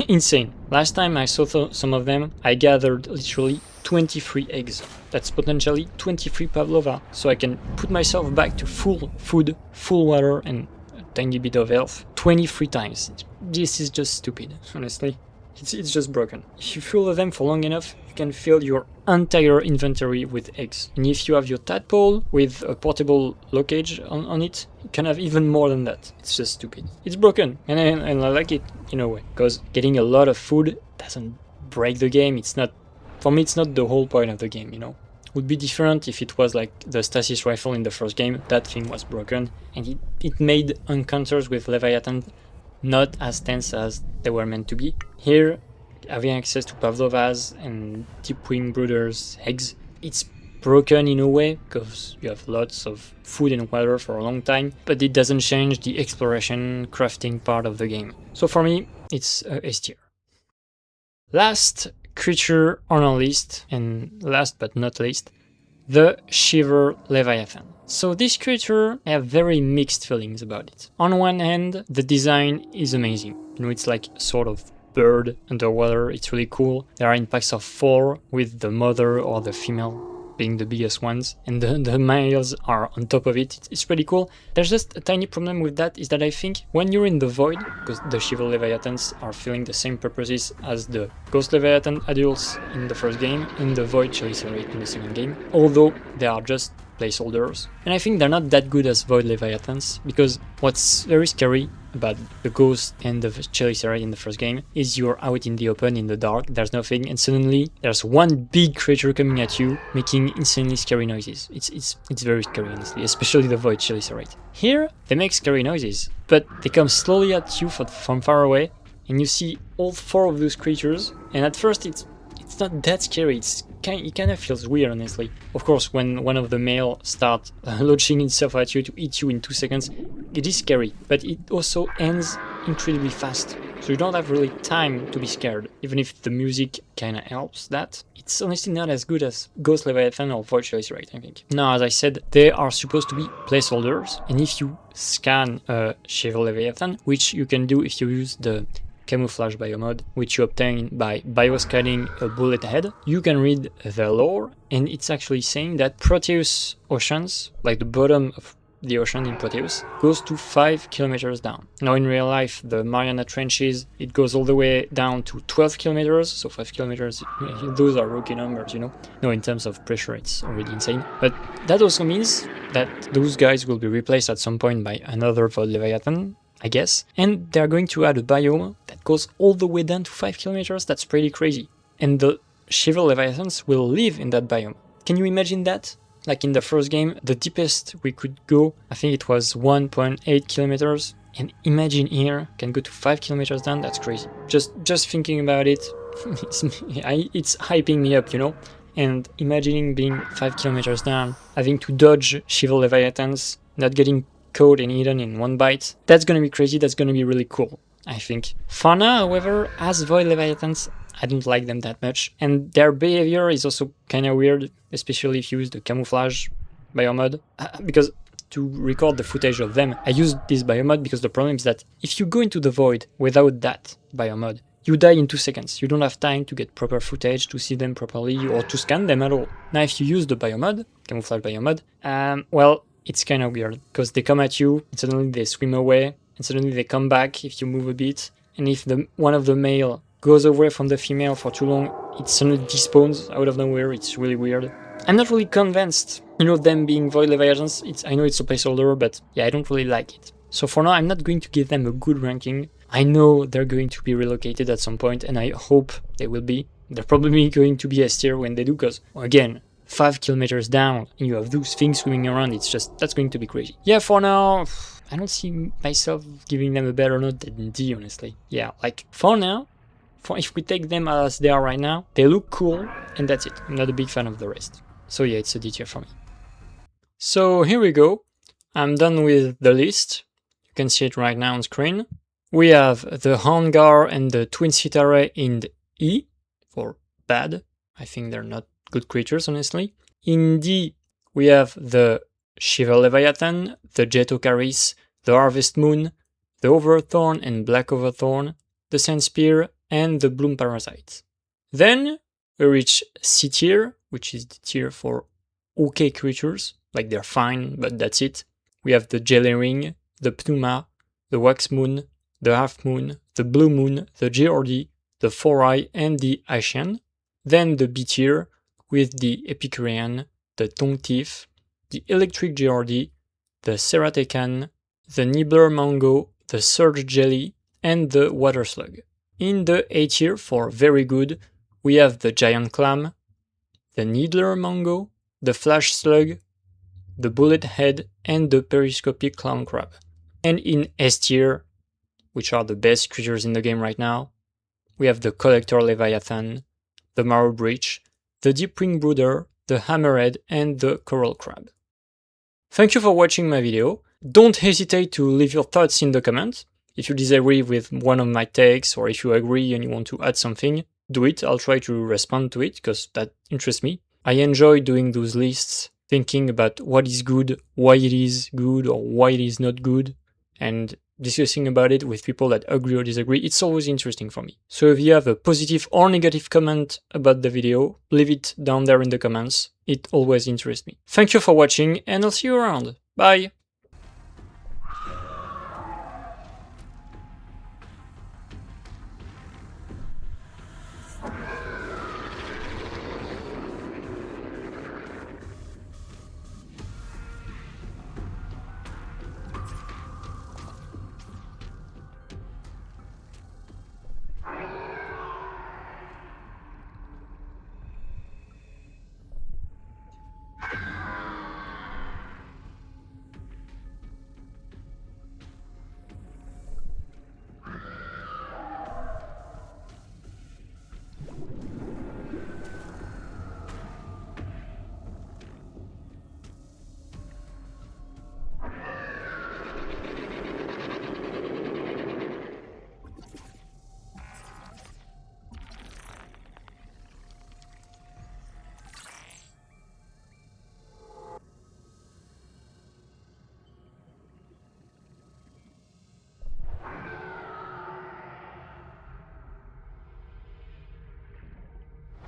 insane. Last time I saw some of them, I gathered literally 23 eggs. That's potentially 23 pavlova, so I can put myself back to full food, full water, and a tiny bit of health 23 times. This is just stupid, honestly. It's just broken. If you fill them for long enough, you can fill your entire inventory with eggs. And if you have your tadpole with a portable lockage on it, you can have even more than that. It's just stupid. It's broken, and I like it in a way, because getting a lot of food doesn't break the game. It's not, for me, it's not the whole point of the game, you know. It would be different if it was like the stasis rifle in the first game. That thing was broken, and it made encounters with Leviathan not as tense as they were meant to be. Here, having access to Pavlovas and Deepwing Brooders' eggs, it's broken in a way, because you have lots of food and water for a long time, but it doesn't change the exploration, crafting part of the game. So for me, it's S tier. Last creature on our list, and last but not least, the Shiver Leviathan. So this creature, I have very mixed feelings about it. On one hand, the design is amazing. You know, it's like sort of bird underwater, it's really cool. They are in packs of 4, with the mother or the female being the biggest ones, and the males are on top of it. It's pretty cool. There's just a tiny problem with that, is that I think when you're in the void, because the Shiver Leviathans are filling the same purposes as the Ghost Leviathan adults in the first game, and the Void Chelicerae in the second game, although they are just placeholders. And I think they're not that good as Void Leviathans, because what's very scary about the Ghost and the Chelicerae in the first game is you're out in the open, in the dark, there's nothing, and suddenly there's one big creature coming at you, making insanely scary noises. It's very scary, honestly, especially the Void Chelicerae. Here, they make scary noises, but they come slowly at you from far away, and you see all 4 of those creatures, and at first it's not that scary. It kind of feels weird, honestly. Of course, when one of the male starts launching itself at you to eat you in 2 seconds, it is scary, but it also ends incredibly fast, so you don't have really time to be scared, even if the music kind of helps that. It's honestly not as good as Ghost Leviathan or Void Chelicerae, I think. Now, as I said, they are supposed to be placeholders, and if you scan a Shiver Leviathan, which you can do if you use the camouflage biomod, which you obtain by bioscanning a Bullethead, you can read their lore, and it's actually saying that Proteus oceans, like the bottom of the ocean in Proteus, goes to 5 kilometers down. Now in real life, the Mariana Trenches, it goes all the way down to 12 kilometers, so 5 kilometers, those are rookie numbers, you know. No, in terms of pressure, it's already insane. But that also means that those guys will be replaced at some point by another Void Leviathan, I guess. And they're going to add a biome that goes all the way down to 5 kilometers, that's pretty crazy. And the Shiver Leviathans will live in that biome. Can you imagine that? Like in the first game, the deepest we could go, I think it was 1.8 kilometers. And imagine here, can go to 5 kilometers down, that's crazy. Just thinking about it, it's hyping me up, you know? And imagining being 5 kilometers down, having to dodge Shiver Leviathans, not getting caught and eaten in one bite, that's gonna be crazy, that's gonna be really cool, I think. For now, however, as Void Leviathans, I don't like them that much, and their behavior is also kinda weird, especially if you use the camouflage biomod, because to record the footage of them, I used this biomod because the problem is that if you go into the void without that biomod, you die in 2 seconds. You don't have time to get proper footage, to see them properly, or to scan them at all. Now if you use the biomod, camouflage biomod, well, it's kinda weird, because they come at you, and suddenly they swim away, and suddenly they come back if you move a bit, and if one of the male goes away from the female for too long, it suddenly despawns out of nowhere, it's really weird. I'm not really convinced, you know, them being Void Leviathans, I know it's a placeholder, but yeah, I don't really like it. So for now, I'm not going to give them a good ranking. I know they're going to be relocated at some point, and I hope they will be. They're probably going to be S tier when they do, because, again, 5 kilometers down, and you have those things swimming around, that's going to be crazy. Yeah, for now, I don't see myself giving them a better note than D, honestly. Yeah, like, for now, if we take them as they are right now, they look cool, and that's it. I'm not a big fan of the rest. So yeah, it's a D tier for me. So here we go. I'm done with the list. You can see it right now on screen. We have the Houndgar and the Twin Sitarray in the E, for bad. I think they're not good creatures, honestly. In D, we have the Shiver Leviathan, the Jetocaris, the Harvestmoon, the Hoverthorn and Black Hoverthorn, the Sandspear, and the Bloom Parasite. Then we reach C tier, which is the tier for okay creatures, like they're fine, but that's it. We have the Jelly Ring, the Pneuma, the Waxmoon, the Halfmoon, the Bluemoon, the Geordie, the Foureye, and the Hycean. Then the B tier, with the Epicurean, the Tongue-Thief, the Electric Geordie, the Cerathecan, the Nibbler Mango, the Surge Jelly, and the Water Slug. In the A tier, for very good, we have the Giant Clam, the Nibbler Mango, the Flash Slug, the Bullethead, and the Periscopic Clown Crab. And in S tier, which are the best creatures in the game right now, we have the Collector Leviathan, the Marrowbreach, the Deepwing Brooder, the Hammerhead, and the Coral Crab. Thank you for watching my video. Don't hesitate to leave your thoughts in the comments. If you disagree with one of my takes, or if you agree and you want to add something, do it. I'll try to respond to it, because that interests me. I enjoy doing those lists, thinking about what is good, why it is good, or why it is not good, and discussing about it with people that agree or disagree. It's always interesting for me. So if you have a positive or negative comment about the video, leave it down there in the comments. It always interests me. Thank you for watching, and I'll see you around. Bye!